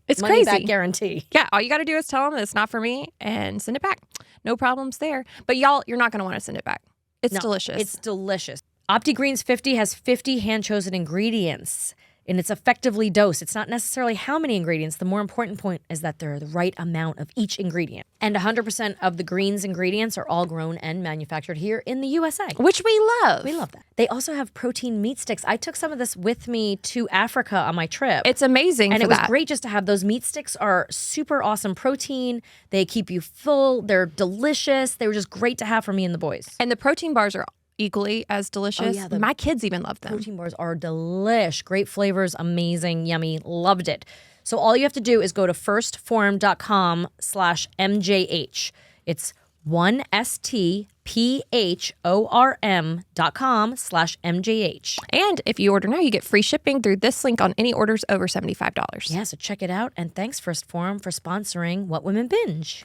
It's money back crazy. guarantee. Yeah, all you got to do is tell them it's not for me and send it back. No problems there. But y'all, you're not going to want to send it back. It's delicious. It's delicious. Opti-Greens 50 has 50 hand-chosen ingredients, and it's effectively dosed. It's not necessarily how many ingredients. The more important point is that they're the right amount of each ingredient. And 100% of the greens ingredients are all grown and manufactured here in the USA. Which we love. We love that. They also have protein meat sticks. I took some of this with me to Africa on my trip. It's amazing and for it was that. great just to have those meat sticks. Are super awesome protein. They keep you full. They're delicious. They were just great to have for me and the boys. And the protein bars are equally as delicious. yeah, My kids even love them. Protein bars are delish. Great flavors, amazing, yummy. Loved it. So all you have to do is go to firstform.com/MJH. It's 1stphorm.com/MJH. And if you order now, you get free shipping through this link on any orders over $75. Yeah, so check it out. And thanks, First Form, for sponsoring What Women Binge.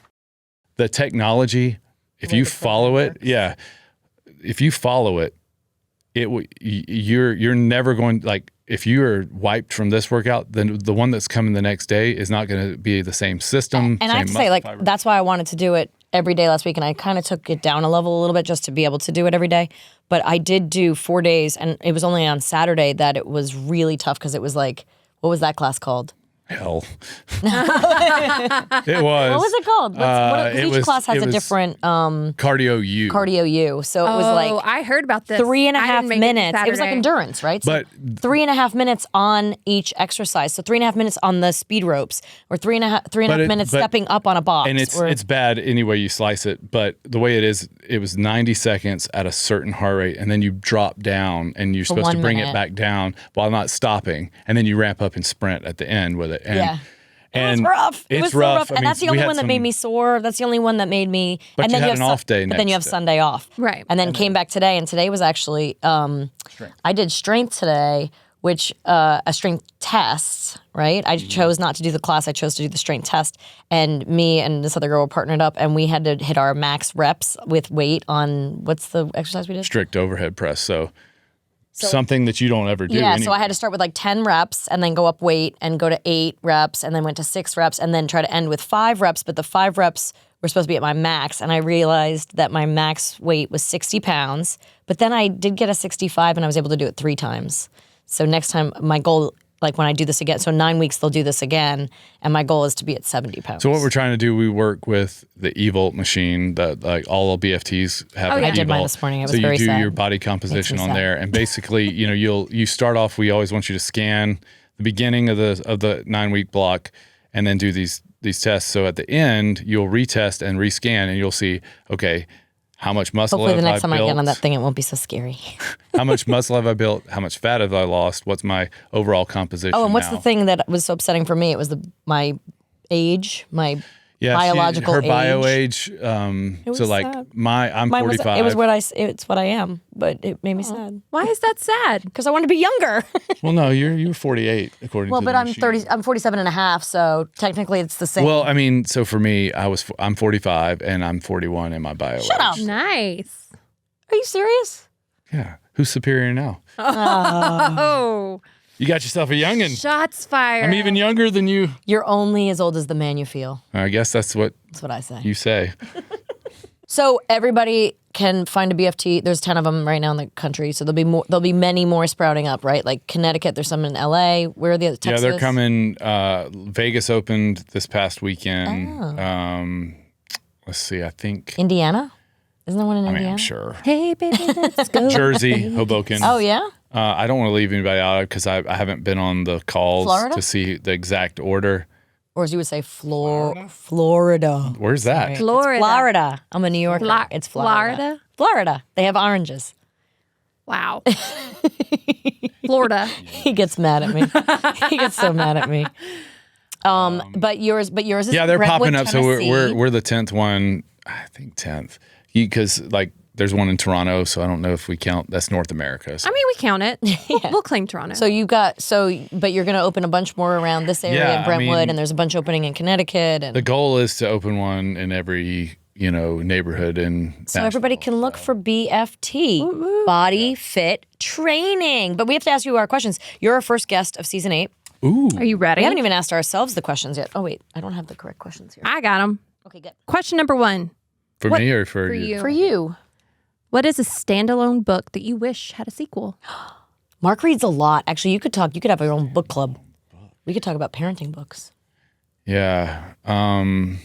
The technology, if you follow it, if you follow it, you're never going, like, if you are wiped from this workout, then the one that's coming the next day is not going to be the same system. And I have to say, like, that's why I wanted to do it every day last week. And I kind of took it down a level a little bit just to be able to do it every day. But I did do 4 days, and it was only on Saturday that it was really tough because it was like, what was that class called? Hell. It was. What was it called? Each class has a different cardio U. Cardio U. So it was like I heard about this. 3.5 minutes. It was like endurance, right? So But 3.5 minutes on each exercise. So 3.5 minutes on the speed ropes, or three and a half minutes stepping up on a box. And it's bad any way you slice it. But the way it is, it was 90 seconds at a certain heart rate, and then you drop down, and you're supposed to bring it back down while not stopping, and then you ramp up and sprint at the end with it. And it's rough. It was so rough. I And mean, that's the only one that made me sore. That's the only one that made me. But and you then had an off day But then you have next day. Sunday off. Right. And then came back today, and today was actually, I did strength today, which a strength test, right? I chose not to do the class. I chose to do the strength test. And me and this other girl were partnered up, and we had to hit our max reps with weight on, what's the exercise we did? Strict overhead press. So something that you don't ever do. Yeah, anyway. so I had to start with like 10 reps and then go up weight and go to 8 reps and then went to 6 reps and then try to end with 5 reps. But the 5 reps were supposed to be at my max, and I realized that my max weight was 60 pounds. But then I did get a 65, and I was able to do it 3 times. So next time, my goal, like when I do this again, so 9 weeks they'll do this again, and my goal is to be at 70 pounds. So what we're trying to do, we work with the eVolt machine that like all BFTs have. An I did mine eVolt. this morning. It was so you very do sad. your body composition Makes me on sad. there, and basically, you start off. We always want you to scan the beginning of the 9-week block, and then do these tests. So at the end, you'll retest and rescan, and you'll see, okay, how much muscle Hopefully the have next I time I built? get on that thing, it won't be so scary. How much muscle have I built? How much fat have I lost? What's my overall composition? Oh, and what's now? the thing that was so upsetting for me? It was my age, my biological her age. bio age. was So like sad. I'm Mine was, 45. it was it's what I am, but it made me sad Why is that sad? because I wanted to be younger. Well, no, you're 48 according Well, to but the I'm machine. 30. I'm 47 and a half, so technically it's the same. Well, I mean, so for me, I'm 45 and I'm 41 in my bio age. Shut up. Nice. Are you serious? Yeah. Who's superior now? Oh, You got yourself a youngin'. shots fired. I'm even younger than you. You're only as old as the man you feel. I guess that's what That's what I say. you say. So everybody can find a BFT. There's 10 of them right now in the country. So there'll be many more sprouting up, right? Like Connecticut, there's some in LA. Where are the other? Texas? Yeah, they're coming. Vegas opened this past weekend. Oh. Let's see. I think. Indiana? Isn't there one in I mean, Indiana? I'm sure. Hey, baby, let's go. Jersey, Hoboken. Oh, yeah? I don't want to leave anybody out because I haven't been on the calls Florida? to see the exact order. Or as you would say, Florida. Where's that? Florida. Florida. I'm a New Yorker. It's Florida. Florida? Florida. They have oranges. Wow. Florida. He gets mad at me. He gets so mad at me. But yours is Yeah, they're Brentwood, popping up. So Tennessee. we're the 10th one. I think 10th. Because like there's one in Toronto, so I don't know if we count. That's North America. So. I mean, we count it. We'll claim Toronto. So but you're going to open a bunch more around this area Yeah, in Brentwood, I mean- and there's a bunch opening in Connecticut, and The goal is to open one in every neighborhood in so everybody can look for BFT, Body Fit Training. But we have to ask you our questions. You're our first guest of season 8. Ooh. Are you ready? We haven't even asked ourselves the questions yet. Oh wait, I don't have the correct questions here. I got them. Okay, good. Question number 1. For me or for you? For you, What is a standalone book that you wish had a sequel? Mark reads a lot. Actually, you could have your own book club. We could talk about parenting books. Yeah. I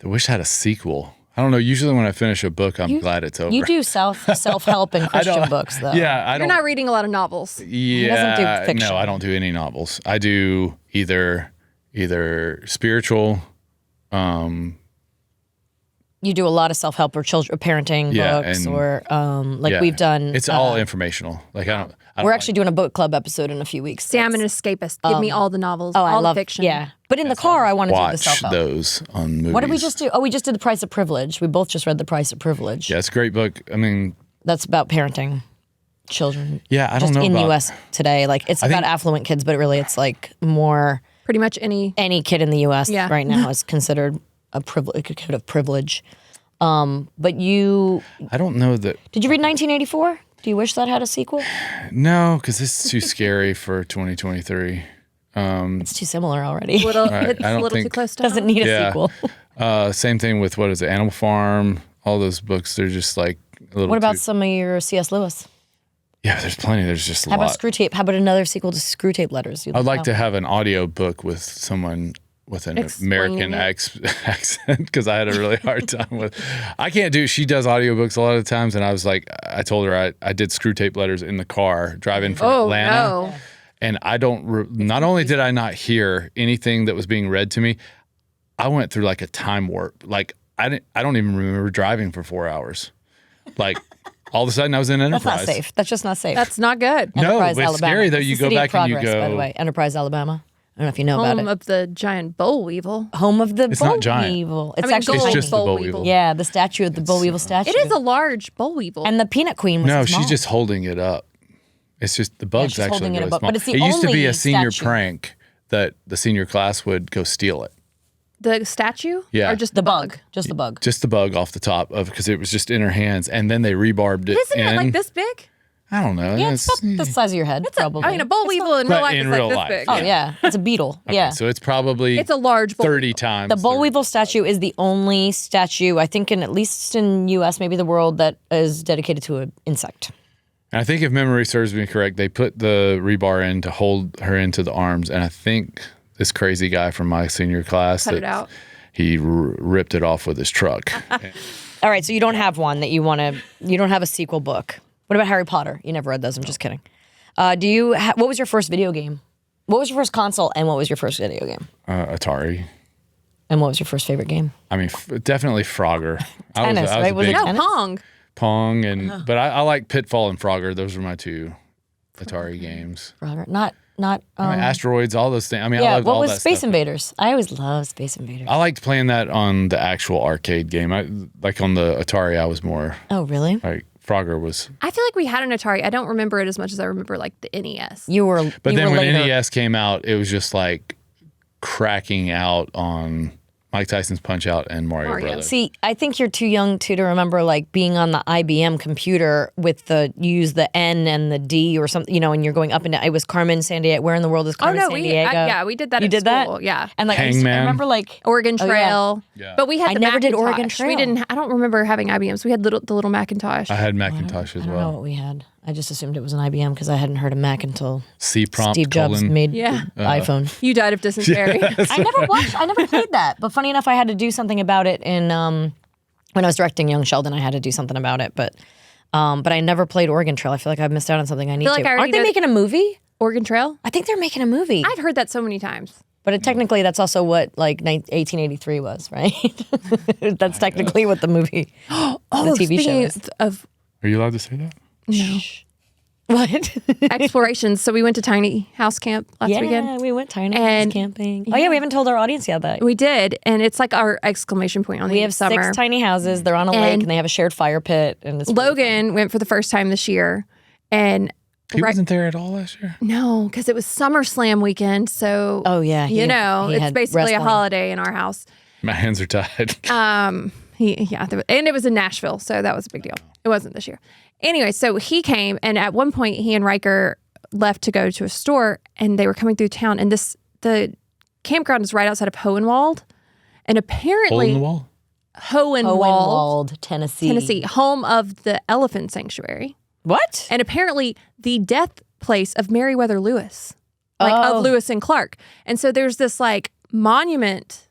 wish I had a sequel. I don't know. Usually when I finish a book, I'm glad it's over. You do self-help and Christian books, though. Yeah, I You're don't. not reading a lot of novels. Yeah, doesn't do fiction. no, I don't do any novels. I do either spiritual. You do a lot of self-help or parenting Yeah, books, and- or Yeah, we've done. It's all informational. Like I don't. We're actually doing a book club episode in a few weeks. See, I'm an escapist. Give me all the novels, Oh, I all love the fiction. Yeah, but in the car, I want to do the watch self-help. those on movies. What did we just do? Oh, we just did The Price of Privilege. We both just read The Price of Privilege. Yeah, it's a great book. I mean, That's about parenting children. yeah, I don't Just know in about. U.S. today. Like it's about think- affluent kids, but really it's like more Pretty much any. any kid in the U.S. Yeah. right now is considered a kid of privilege. But you I don't know that. did you read 1984? Do you wish that had a sequel? No, because it's too scary for 2023. It's too similar already. Little, Right, it's I a don't little too think- close to Doesn't home. need a Yeah. sequel. Same thing with what is it, Animal Farm? All those books, they're just like a little. What about too, some of your C.S. Lewis? Yeah, there's plenty. There's just a How about lot. Screw Tape? How about another sequel to Screw Tape Letters? I'd like to have an audio book with someone with an American Explaining accent because I had a really hard time with. I can't do. She does audiobooks a lot of times, and I was like, I told her I did Screw Tape Letters in the car driving from Oh, Atlanta. no. And I don't. Not only did I not hear anything that was being read to me, I went through like a time warp. Like I don't even remember driving for 4 hours. Like all of a sudden I was in That's Enterprise. not safe. That's just not safe. That's not good. No, Enterprise, it's Alabama. scary though. It's You the go city of back and you progress, go. By the way, Enterprise, Alabama. I don't know if you know about Home it. of the giant boll weevil. Home of the It's boll not giant. weevil. It's I mean, actually gold It's just the boll boll weevil. weevil. yeah, the statue of the boll weevil statue. It is a large boll weevil. and the peanut queen was No, his she's mom. just holding it up. It's just the bug's she's actually holding it really above- small. but it's the It used to be only a senior statue. prank that the senior class would go steal it. The statue? Yeah. Or just The bug. Just the bug. Just the bug off the top of because it was just in her hands, and then they rebarbed it. Isn't it like this big? I don't know. Yeah, it's about the size of your head, probably. I mean, a boll weevil in real But life in is real like life, this big. Oh, yeah. It's a beetle. Okay, yeah. so it's probably It's a large boll 30 weevil. times. The boll weevil statue is the only statue, I think, at least in U.S., maybe the world, that is dedicated to an insect. And I think if memory serves me correct, they put the rebar in to hold her into the arms, and I think this crazy guy from my senior class Cut it out. he ripped it off with his truck. All right, so you don't have one that you want to, you don't have a sequel book. What about Harry Potter? You never read those, I'm just kidding. Do you, what was your first video game? What was your first console and what was your first video game? Atari. And what was your first favorite game? I mean, definitely Frogger. Tennis, I was right? a Was it big No, tennis? Pong. Pong, and but I like Pitfall and Frogger. Those were my two Atari games. Robert, not I mean, Asteroids, all those things. I mean, I yeah, loved what all was that Space stuff. Invaders? I always loved Space Invaders. I liked playing that on the actual arcade game. Like on the Atari, I was more Oh, really? like Frogger was. I feel like we had an Atari. I don't remember it as much as I remember like the NES. You were But you then were when later. NES came out, it was just like cracking out on Mike Tyson's Punch Out and Mario Brothers. See, I think you're too young to remember like being on the IBM computer with you use the N and the D or something, you know, and you're going up and down. It was Carmen Sandiego. Where in the world is Oh Carmen no, Sandiego? we did that. You at did that? school. Yeah. And like I Hangman. remember like Oregon Oh, yeah. Trail. Yeah. But we had I the never did Macintosh. Oregon Trail. We didn't. I don't remember having IBMs. We had the little Macintosh. I had Macintosh as I don't know well. what we had. I just assumed it was an IBM because I hadn't heard of Mac until C prompt Steve Jobs colon. made Yeah. the iPhone. You died of dysentery. I never played that. But funny enough, I had to do something about it in when I was directing Young Sheldon. I had to do something about it, but I never played Oregon Trail. I feel like I've missed out on something I need feel like to. I already Aren't they know- making a movie? Oregon Trail. I think they're making a movie. I've heard that so many times. But technically, that's also what like 1883 was, right? That's technically what the movie, the TV show speaking is. of Are you allowed to say that? What? explorations. So we went to Tiny House Camp last Yeah, weekend. we went tiny house And- camping. Oh yeah, we haven't told our audience yet that. We did, and it's like our exclamation point on the We have summer. 6 tiny houses. They're on a lake And and they have a shared fire pit. And it's really Logan went for the first time this year, and He wasn't there at all last year. no, because it was SummerSlam weekend. So Oh, yeah, he you had- know, he it's had basically wrestling. a holiday in our house. My hands are tied. And it was in Nashville, so that was a big deal. It wasn't this year. Anyway, so he came, and at one point, he and Riker left to go to a store, and they were coming through town, and the campground is right outside of Hohenwald, and Hole apparently in the wall. Hohenwald, Tennessee. home of the elephant sanctuary, What? and apparently the death place of Meriwether Lewis, like Oh. of Lewis and Clark. And so there's this like monument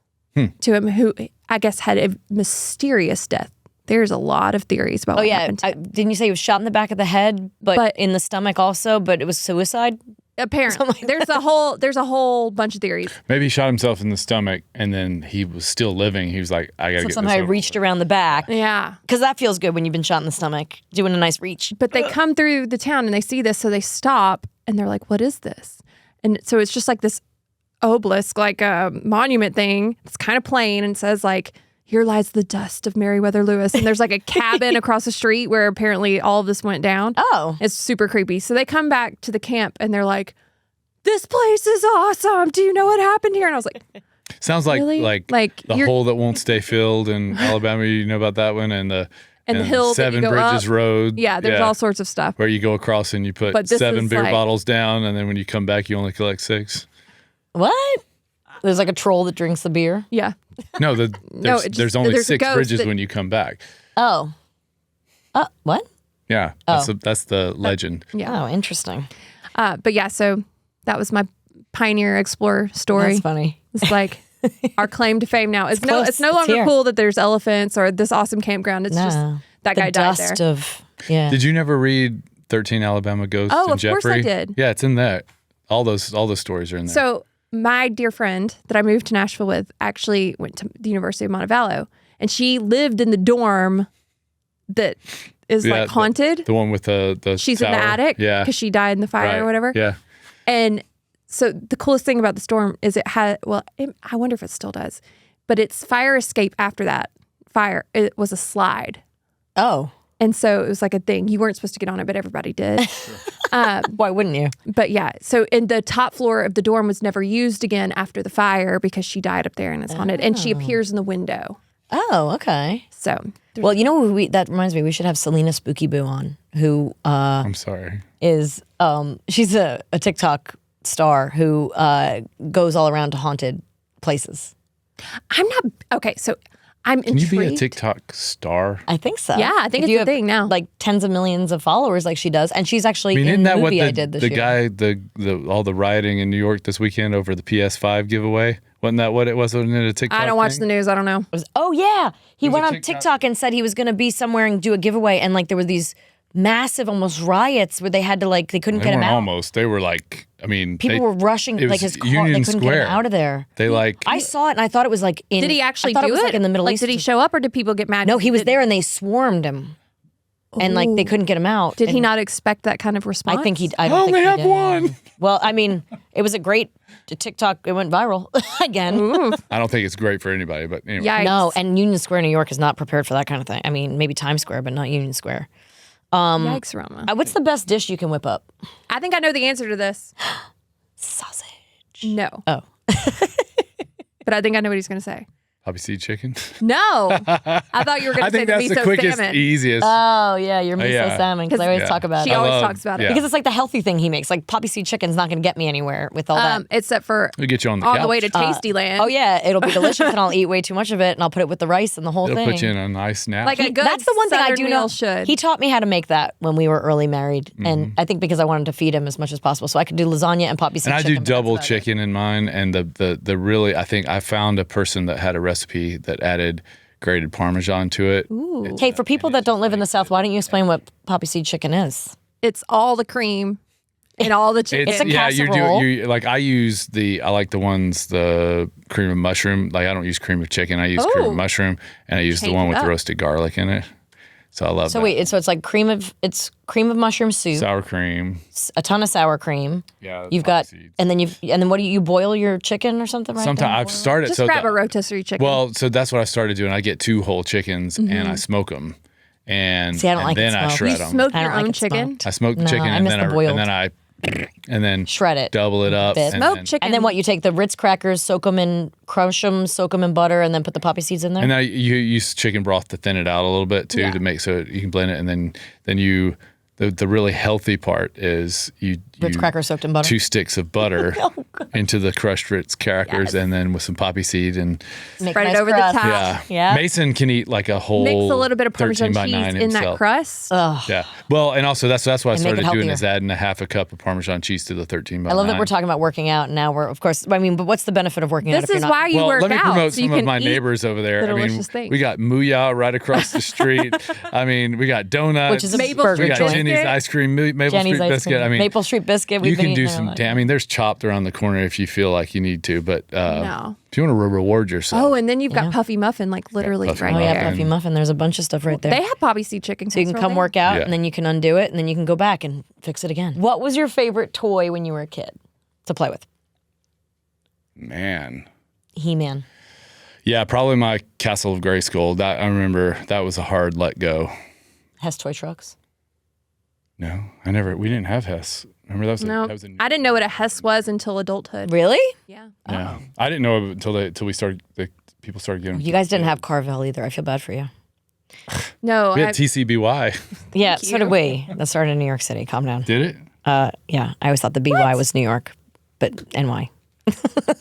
to him who I guess had a mysterious death. There's a lot of theories about Oh what yeah, happened to him. didn't you say he was shot in the back of the head, but in the stomach also? But it was suicide. Apparently, there's a whole bunch of theories. Maybe he shot himself in the stomach, and then he was still living. He was like, "I gotta So get somehow this he over reached with." around the back Yeah, because that feels good when you've been shot in the stomach, doing a nice reach. but they come through the town and they see this, so they stop and they're like, "What is this?" And so it's just like this obelisk, like a monument thing. It's kind of plain and says like, "Here lies the dust of Meriwether Lewis." And there's like a cabin across the street where apparently all of this went down. Oh, It's super creepy. So they come back to the camp and they're like, "This place is awesome. Do you know what happened here?" And I was like, Sounds like Really? like Like, the you're- hole that won't stay filled in Alabama. You know about that one, and the the hill that you Seven go Bridges up. Road. "Yeah, there's all sorts of stuff." where you go across and you put But this 7 is beer like- bottles down, and then when you come back, you only collect 6. what? There's like a troll that drinks the beer. Yeah. No, it just- there's only there's a 6 ghost bridges that- when you come back. Oh, what? Yeah, that's the legend. Yeah. Oh, interesting. But yeah, so that was my Pioneer Explorer story. That's funny. It's like our claim to fame now. It's close. no It's longer here. cool that there's elephants or this awesome campground. It's just No. that The guy died there. dust of Did you never read 13 Alabama Ghosts Oh, and of Jeffrey? course I did. Yeah, it's in there. All those stories are in there. So my dear friend that I moved to Nashville with actually went to the University of Montevallo, and she lived in the dorm that is Yeah, like haunted. the one with the She's in the tower. attic Yeah. because she died in the fire Right. or whatever. Yeah. And so the coolest thing about the storm is it had, I wonder if it still does, but its fire escape after that fire, it was a slide. oh, And so it was like a thing. You weren't supposed to get on it, but everybody did. Why wouldn't you? But yeah, so in the top floor of the dorm was never used again after the fire because she died up there and it's haunted. And she appears in the window. Oh, okay. So Well, you know who that reminds me, we should have Selena Spooky Boo on, who I'm sorry. is she's a TikTok star who goes all around to haunted places. I'm not okay. So I'm Can you intrigued. be a TikTok star? I think so. Yeah, I think If it's you a have, thing now. Like tens of millions of followers, like she does, and she's actually I mean, in isn't the that what movie I the did this the year. guy the all the rioting in New York this weekend over the PS5 giveaway? Wasn't that what it was? Wasn't it a TikTok? I don't watch thing? the news. I don't know. Oh yeah, he was went a on TikTok. TikTok and said he was going to be somewhere and do a giveaway, and like there were these massive, almost riots where they had to like they couldn't They get him weren't out. almost. They were like, I mean, People were rushing it like was his car. Union They couldn't get Square. him out of there. They like. I saw it and I thought it was like in. Did he actually I thought do it was it? like in the Middle Like, East. did he show up or did people get mad? No, he was Did- there and they swarmed him, and like they couldn't get him out. Did he And not expect that kind of response? I think he. I I don't only think he have did. one. Well, I mean, it was a great TikTok. It went viral again. I don't think it's great for anybody, but anyway. Yikes. No, and Union Square, New York, is not prepared for that kind of thing. I mean, maybe Times Square, but not Union Square. Yikes, Roma. What's the best dish you can whip up? I think I know the answer to this. Sausage. No. Oh. But I think I know what he's going to say. Poppy seed chicken. No. I thought you were going I to say think the that's the miso quickest, salmon. easiest. Oh yeah, your miso yeah. salmon because I always Yeah. talk about She it. always love- talks about it. yeah. Because it's like the healthy thing he makes. Like poppy seed chicken's not going to get me anywhere with all that. Except for We'll get you on the on couch. the way to Tasty Land. Oh yeah, it'll be delicious, and I'll eat way too much of it, and I'll put it with the rice and the whole It'll thing. put you in a nice nap. Like a good That's the one thing I Southern do meal know. should. He taught me how to make that when we were early married, Mm-hmm. and I think because I wanted to feed him as much as possible, so I could do lasagna and poppy seed and I chicken. do but that's double about it. chicken in mine, and the really I think I found a person that had a recipe that added grated Parmesan to it. Okay, for people that don't live in the South, why don't you explain what poppy seed chicken is? It's all the cream and all the chicken. It's a yeah, casserole. you like I like the cream of mushroom. Like I don't use cream of chicken. I use cream Oh. of mushroom, and I use the Change one it with up. the roasted garlic in it. So I love So that. wait, so it's like cream of mushroom soup, Sour cream. a ton of sour cream. Yeah, You've poppy got, seeds. and then what do you boil your chicken or something? Right. Sometimes there? I've started. Just so grab the- a rotisserie chicken. Well, so that's what I started doing. I get 2 whole chickens and I smoke them, and, See, I don't and like it then I smoked. shred you them. smoke I your don't like own it chicken. smoked. I smoke the No, chicken I and miss then the boiled. and then Shred it. double it up. Bit. and Smoked then- chicken. And then what? You take the Ritz crackers, crush them, soak them in butter, and then put the poppy seeds in there. And then you use chicken broth to thin it out a little bit too, Yeah. to make so you can blend it, and then you the really healthy part is you Ritz crackers soaked in butter. 2 sticks of butter into the crushed Ritz crackers, and then with some poppy seed and Make Spread it nice over the crust. top. yeah. Yeah. Mason can eat like a whole Mix a little bit of 13 Parmesan by cheese 9 in that himself. crust. Ugh. Yeah. Well, and also that's what I And make it started doing healthier. is adding a half a cup of Parmesan cheese to the 13 by I love 9. that we're talking about working out. And now we're, of course, I mean, but what's the benefit of working out This if is you're not? why you Well, work let me out. promote so you some of can my eat neighbors over there. the I mean, delicious things. we got Mooyah right across the street. I mean, we got donuts. Which is a Maple burger we got joint. Jenny's ice cream, Maple Jenny's Street ice biscuit. cream. I mean, Maple Street biscuit. you We've been can do eating there a some. lot. I mean, there's Chopped around the corner if you feel like you need to. But No. if you want to reward yourself, Oh, and then you've got Puffy Muffin, like literally Puffy right Oh yeah, there. Puffy Muffin. There's a bunch of stuff right there. They have poppy seed chicken. So you can come work out, Yeah. and then you can undo it, and then you can go back and fix it again. What was your favorite toy when you were a kid to play with? man. He-Man. Yeah, probably my Castle of Grayskull. That I remember. That was a hard let go. Hess toy trucks. No, I never. We didn't have Hess. Remember that was No, that was a, I didn't know what a Hess was until adulthood. Really? Yeah. yeah. I didn't know it until we started. People started getting. You guys didn't have Carvel either. I feel bad for you. No, We I, had TCBY. Yeah, so did you. we. That started in New York City. Calm down. Did it? Yeah, I always thought the BY was New York, but NY.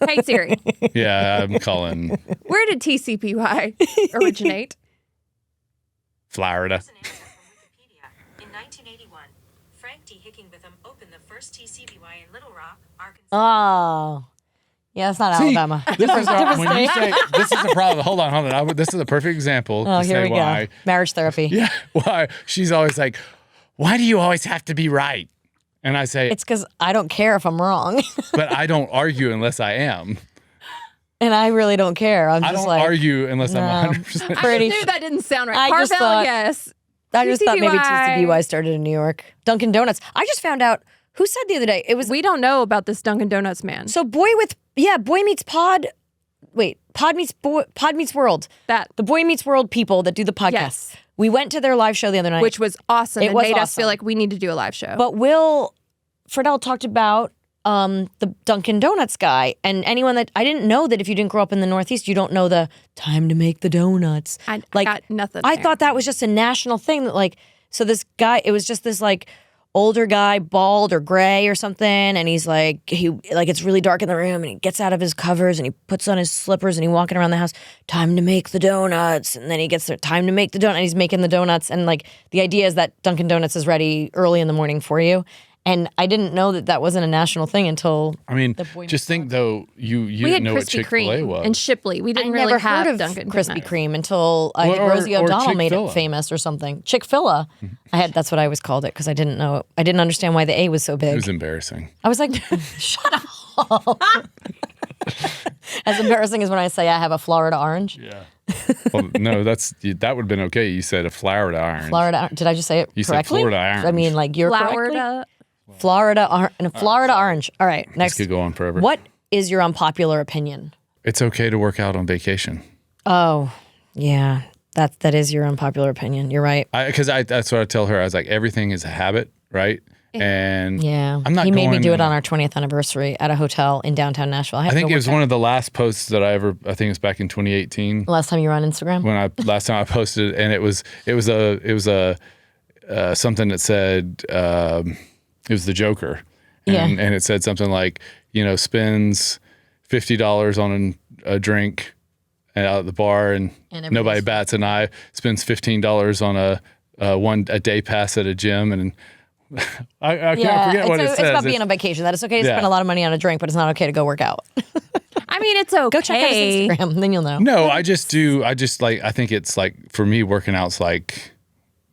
hey Siri, Yeah, I'm calling where did TCPY originate? Florida. An article from Wikipedia. In 1981, Frank D. Hickinbotham opened the first TCBY in Little Rock, Arkansas. Oh. Yeah, that's not Alabama. This is when you say this is a problem. Hold on. This is a perfect example Oh, to here say we why. go. Marriage therapy. Yeah, why she's always like, why do you always have to be right? And I say, It's because I don't care if I'm wrong. but I don't argue unless I am. And I really don't care. I'm I just don't like, argue unless no. I'm 100%. I Pretty knew that didn't sound right. I just Carvel, thought- yes. I just thought maybe TCBY. TCBY started in New York. Dunkin' Donuts. I just found out, who said the other day, it was, We don't know about this Dunkin' Donuts man. so Boy Meets Pod, Pod Meets World. That The Boy Meets World people that do the podcast. Yes. We went to their live show the other night. which was awesome It and was made us awesome. feel like we need to do a live show. But Will Friedel talked about the Dunkin' Donuts guy, and anyone that I didn't know that if you didn't grow up in the Northeast, you don't know the time to make the donuts. I like got nothing. I there. thought that was just a national thing that like. So this guy, it was just this like older guy, bald or gray or something, and he's like it's really dark in the room, and he gets out of his covers and he puts on his slippers and he's walking around the house. Time to make the donuts, and then he gets there. Time to make the donut. And he's making the donuts, and like the idea is that Dunkin' Donuts is ready early in the morning for you. And I didn't know that wasn't a national thing until. I mean, just think though, you we didn't had know what Krispy Chick-fil-A Kreme was. and Shipley. We didn't I really never have heard of Dunkin' Krispy Donuts. Kreme until I think Or- Rosie or O'Donnell made it Chick-fil-A. famous or something. Chick-fil-A. That's what I always called it because I didn't know. I didn't understand why the A was so It big. was embarrassing. I was like, shut up. As embarrassing as when I say I have a Florida orange. Yeah. Well, no, that would have been okay. You said a Florida orange. Florida. Did I just say it You said correctly? Florida orange. I mean, like you're correctly? Florida. Florida orange. All right, This next. could go on forever. What is your unpopular opinion? It's okay to work out on vacation. Oh, yeah. That is your unpopular opinion. You're right. Because that's what I tell her. I was like, everything is a habit, right? And Yeah. I'm not He made me going do it to- on our 20th anniversary at a hotel in downtown Nashville. I think it was one of the last posts that I think it was back in 2018 Last time you were on Instagram? when last time I posted it, and it was something that said it was the Joker, and it said something like, spends $50 on a drink out at the bar, and nobody bats an eye. Spends $15 on a day pass at a gym, and I can't forget what it says. It's about being on vacation. That it's okay to spend a lot of money on a drink, but it's not okay to go work out. I mean, it's okay. Go check out his Instagram, then you'll know. No, I think it's like, for me, working out's like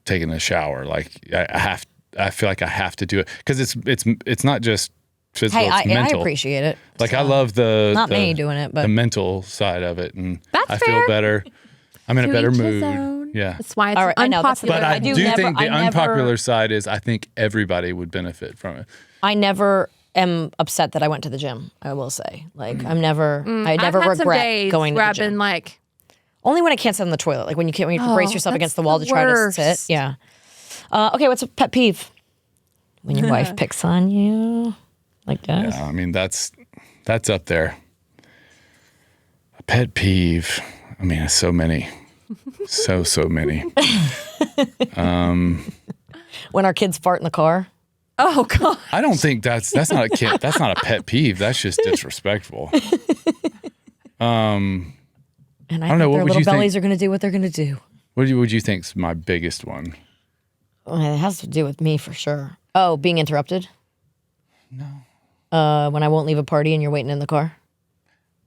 taking a shower. Like I feel like I have to do it because it's not just physical, Hey, it's mental. I appreciate it. Like I love not me doing it, but the mental side of it, and That's I fair. feel better. I'm in a To better each his mood. own. Yeah. That's why it's All right, I know, that's unpopular. But I do think the I never- unpopular side is I think everybody would benefit from it. I never am upset that I went to the gym. I will say, like, I never I've had some regret days going to where the I've gym. been like, Only when I can't sit on the toilet, like when you have to brace yourself that's against the wall the to try to worst. sit. Yeah. Okay, what's a pet peeve? When your wife picks on you, like that. Yeah, I mean that's up there. A pet peeve. I mean, it's so many, so many. When our kids fart in the car. oh God. I don't think that's not a kid. That's not a pet peeve. That's just disrespectful. And I, don't know, think what their would little you think? bellies are going to do what they're going to do. What would you think's my biggest one? Well, it has to do with me for sure. Oh, being interrupted? No. When I won't leave a party and you're waiting in the car?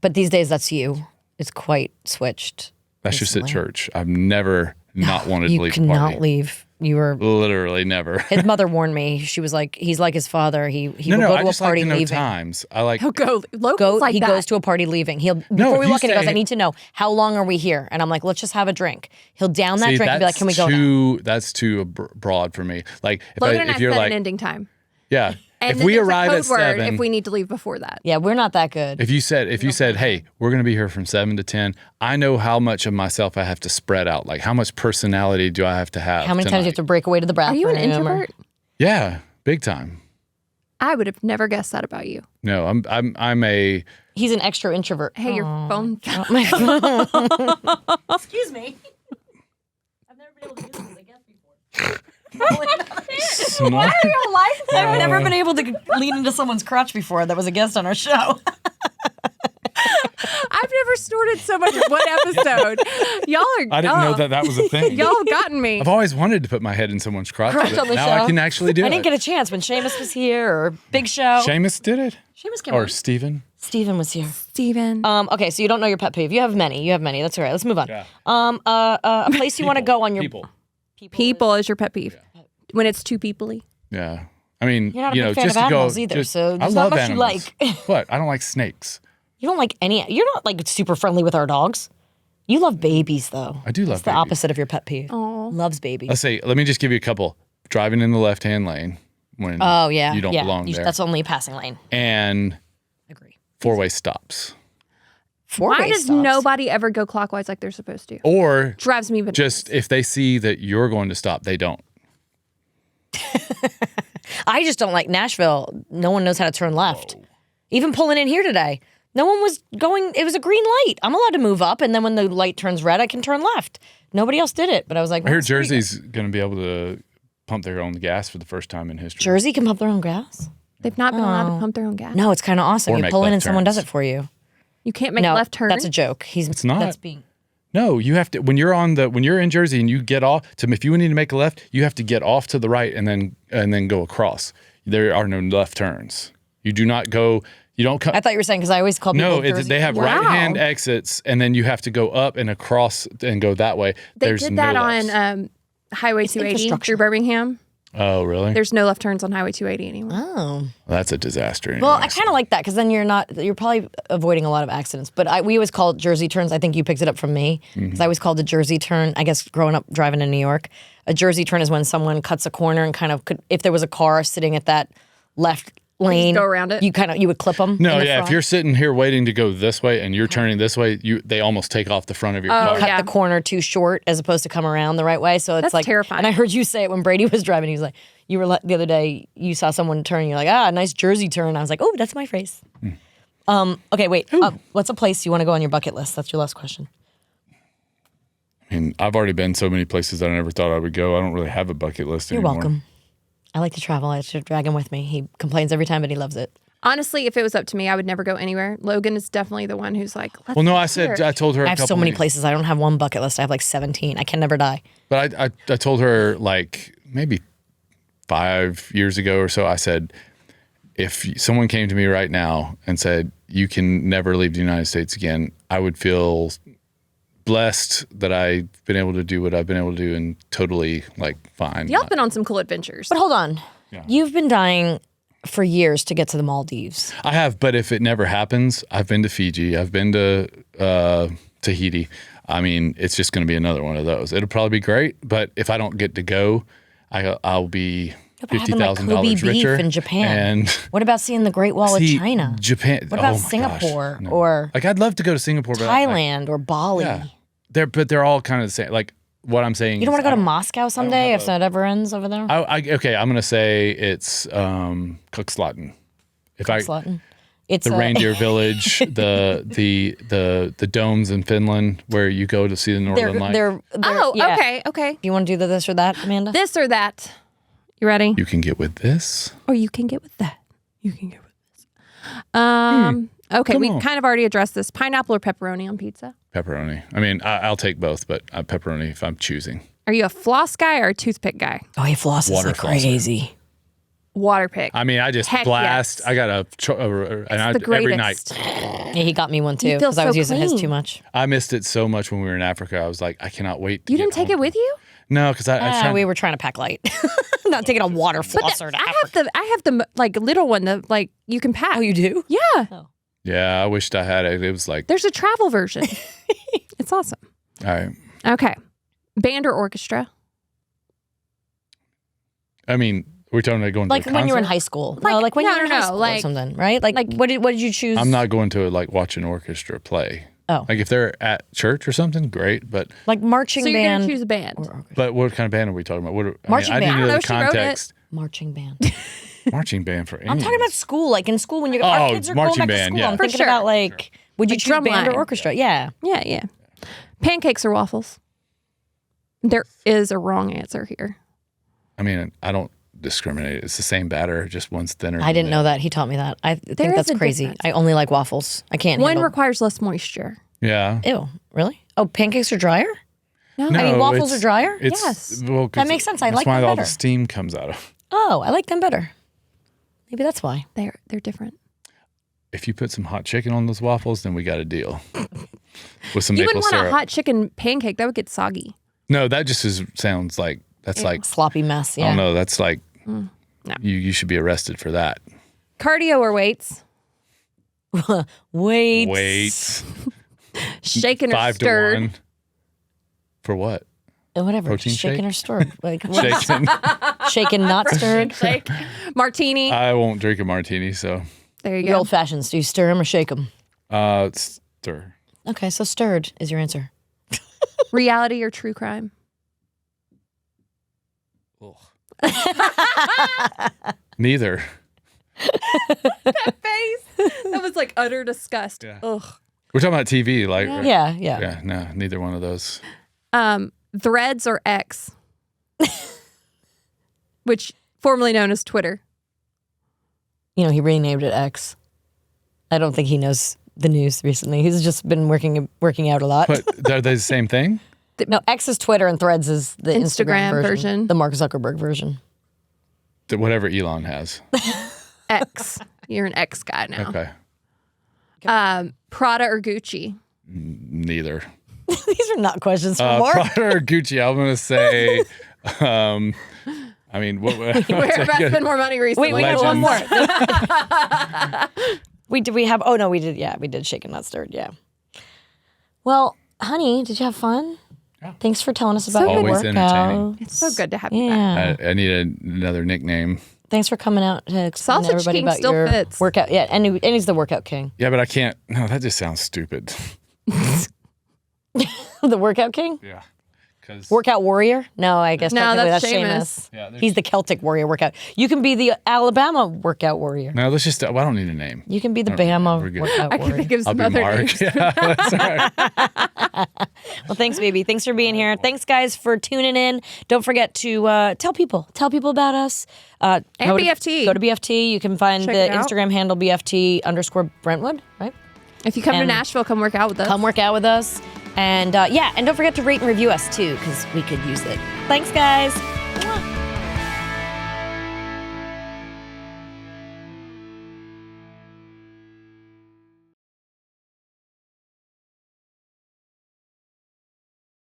But these days, that's you. It's quite switched. That's just at church. I've never not wanted to You leave a cannot party. leave. You were. Literally never. His mother warned me. She was like, he's like his father. He will No, go I to a just like party to know leaving. times. I like. He'll go. Logan's like He that. goes to a party leaving. Before if we you walk in, he goes, say- I need to know, how long are we here? And I'm like, let's just have a drink. He'll down that See, drink and be like, can we go now? That's too broad for me. Like Logan and I if you're set like, an ending time. yeah, And if then we there's a arrive code at word 7, if we need to leave before that. Yeah, we're not that good. if you said, hey, we're going to be here from 7 to 10, I know how much of myself I have to spread out. Like how much personality do I have to have? How many times do you have to break away to the Are bathroom? you an or- introvert? Yeah, big time. I would have never guessed that about you. No, I'm a. He's an extra introvert. Hey, your phone. Excuse me. I've never been able to do this as a guest before. Smart. I've never been able to lean into someone's crotch before that was a guest on our show. I've never snorted so much in one episode. Y'all are. I didn't know that was a thing. Y'all have gotten me. I've always wanted to put my head in someone's crotch. Crotch but on the now show. I can actually do I it. didn't get a chance when Seamus was here or Big Show. Seamus did it, Seamus came or on. Steven. Steven was here. Steven. Okay, so you don't know your pet peeve. You have many. That's all right. Let's move on. Yeah. A place you want to go on your people. People is your pet peeve. When it's too people-y. Yeah. I mean, You're not a big fan just of to go. animals either, so I there's not love much you animals. like. What? I don't like snakes. You don't like any. You're not like super friendly with our dogs. You love babies, though. I do love It's the babies. opposite of your pet peeve. Loves babies. Let's say. Let me just give you a couple. Driving in the left-hand lane when Oh yeah, you don't yeah. belong there, That's only a passing lane. and Agree. four-way stops, Four-way Why does stops. nobody ever go clockwise like they're supposed to? or Drives me bananas. just if they see that you're going to stop, they don't. I just don't like Nashville. No one knows how to turn left. Even pulling in here today, no one was going. It was a green light. I'm allowed to move up, and then when the light turns red, I can turn left. Nobody else did it, but I was like, I heard Jersey's going to be able to pump their own gas for the first time in history. Jersey can pump their own gas? They've not been allowed to pump their own gas. No, it's kind of awesome. Or You make pull in left and someone turns. does it for you. You can't make No, left turns. that's a joke. It's not. That's being. No, you have to when you're in Jersey and you get off if you need to make a left, you have to get off to the right and then go across. There are no left turns. You do not go. You don't come. I thought you were saying because I always call people Jersey. They have Wow. right-hand exits, and then you have to go up and across and go that way. They There's did no that lefts. on Highway 280 infrastructure. through Birmingham. Oh, really? There's no left turns on Highway 280 anymore. Oh. That's a disaster. Well, I anyways. kind of like that because then you're probably avoiding a lot of accidents. But we always call it Jersey turns. I think you picked it up from me because I always called a Jersey turn. I guess growing up driving in New York, a Jersey turn is when someone cuts a corner and kind of if there was a car sitting at that left lane, go around it. You would clip them. No, yeah. If you're sitting here waiting to go this way and you're turning this way, they almost take off the front of your car. cut Yeah. the corner too short as opposed to come around the right way. So it's That's like terrifying. And I heard you say it when Brady was driving. He was like, you were the other day. You saw someone turn. You're like, nice Jersey turn. I was like, oh, that's my phrase. Okay, wait. What's a place you want to go on your bucket list? That's your last question. I mean, I've already been so many places that I never thought I would go. I don't really have a bucket list You're anymore. welcome. I like to travel. I should drag him with me. He complains every time, but he loves it. Honestly, if it was up to me, I would never go anywhere. Logan is definitely the one who's like, let's Well, no, go I said here. I told her. I have so many places. I don't have one bucket list. I have like 17. I can never die. But I told her like maybe 5 years ago or so. I said, if someone came to me right now and said you can never leave the United States again, I would feel blessed that I've been able to do what I've been able to do and totally like fine. Y'all been on some cool adventures. But hold on. Yeah. You've been dying for years to get to the Maldives. I have, but if it never happens, I've been to Fiji. I've been to Tahiti. I mean, it's just going to be another one of those. It'll probably be great, but if I don't get to go, I'll be What happened like Kobe $50,000 beef richer in Japan? And What about seeing the Great Wall see, of China? Japan. What about oh my gosh, Singapore no. or like I'd love to go to Singapore, but like, Thailand or Bali? yeah, they're all kind of the same. Like what I'm saying. You don't want to go to Moscow? Moscow someday if that ever ends over there? Okay, I'm gonna say it's Cuxlaten. Slutton. It's The reindeer village, the domes in Finland where you go to see the Northern Lights. Oh, okay. You want to do the this or that, Amanda? This or that. You ready? You can get with this. Or you can get with that. You can get with this. Okay, Come we on. kind of already addressed this. Pineapple or pepperoni on pizza? Pepperoni. I mean, I'll take both, but pepperoni if I'm choosing. Are you a floss guy or a toothpick guy? Oh, he flosses Water like flosser. crazy. Water pick. I mean, I just Heck blast. yes. I got every night. greatest. Yeah, he got me one too feel because I was so using his clean. too much. I missed it so much when we were in Africa. I was like, I cannot wait to You get didn't take home. it with you? No, because I was trying We were trying to pack light. Not taking a water flosser to Africa. I have the like little one that like you can pack. Oh, you do? Yeah. Yeah, I wished I had it. It was like, There's a travel version. It's awesome. all right. Okay. Band or orchestra? I mean, we're talking about going Like to a when you were in concert? high school. Like- no, like when no, you were in no, high no, school or like- something, right? Like what did you choose? I'm not going to like watch an orchestra play. Oh. Like if they're at church or something, great. But like marching So you're band. going to choose a band. what kind of band are we talking about? Marching I band. didn't I know don't the know, she wrote it. context. Marching band. Marching band for I'm talking about school. Like in school when our Oh, kids are going marching back to band, school. yeah. I'm For thinking sure. about like, would you Like choose band drumline. or orchestra? Yeah. Yeah. Pancakes or waffles? There is a wrong answer here. I mean, I don't discriminate. It's the same batter, just one's thinner. I didn't know that. He taught me that. I think There is that's a crazy. difference. I only like waffles. I can't One handle. requires less moisture. Yeah. Ew, really? Oh, pancakes are drier? No. I mean, waffles are drier? It's, Yes. well, 'cause That makes sense. I that's like why them all better. the steam comes out of. Oh, I like them better. Maybe that's why. They're different. If you put some hot chicken on those waffles, then we got a deal. With some You maple wouldn't want syrup. a hot chicken pancake. That would get soggy. No, that just sounds like that's like Sloppy mess. I Yeah. don't know. That's like no. you should be arrested for that. Cardio or weights? Wait. Wait, Shaken or 5 to stirred? 1 for what? Whatever. Protein Shaken shake? or stirred. Like what? Shaken. Shaken, not stirred. Shake. Martini. I won't drink a martini, so there you Your go. old fashions. Do you stir them or shake them? stir. Okay, so stirred is your answer. Reality or true crime? Neither. Face. That was like utter disgust. Yeah. Ugh. We're talking about TV, like Yeah. yeah. No, neither one of those. Threads or X, which formerly known as Twitter. You know, he renamed it X. I don't think he knows the news recently. He's just been working out a lot. But are they the same thing? No, X is Twitter and Threads is the Instagram, Instagram version. version. The Mark Zuckerberg version. Whatever Elon has. X. You're an X guy now. Okay. Prada or Gucci? Neither. These are not questions for Mark. Prada or Gucci? I'm gonna say. I mean, what? Where have I spent more money recently? Wait, we got one more. Legends. we have. Oh no, we did. Yeah, we did shaken not stirred. Yeah. Well, honey, did you have fun? Yeah. Thanks for telling us about your Always workout. entertaining. It's so good to have you back. Yeah. I need another nickname. Thanks for coming out to explain to Sausage everybody King about still your fits. workout. Yeah, and he's the workout king. Yeah, but I can't. No, that just sounds stupid. The workout king? Yeah. Because Workout warrior? No, I guess No, technically that's Seamus. Yeah, there's- He's the Celtic warrior workout. You can be the Alabama workout warrior. no, let's just. I don't need a name. You can be the Okay, Bama we're good. workout I can warrior. think of I'll some be other Mark. names. Yeah, that's all right. Well, thanks, baby. Thanks for being here. Thanks, guys, for tuning in. Don't forget to tell people about us. And Go to- BFT. Go to BFT. You can find Check the it out. Instagram handle BFT_Brentwood, right? If you come to And- Nashville, come work out with us. Come work out with us. And and don't forget to rate and review us too, because we could use it. Thanks, guys.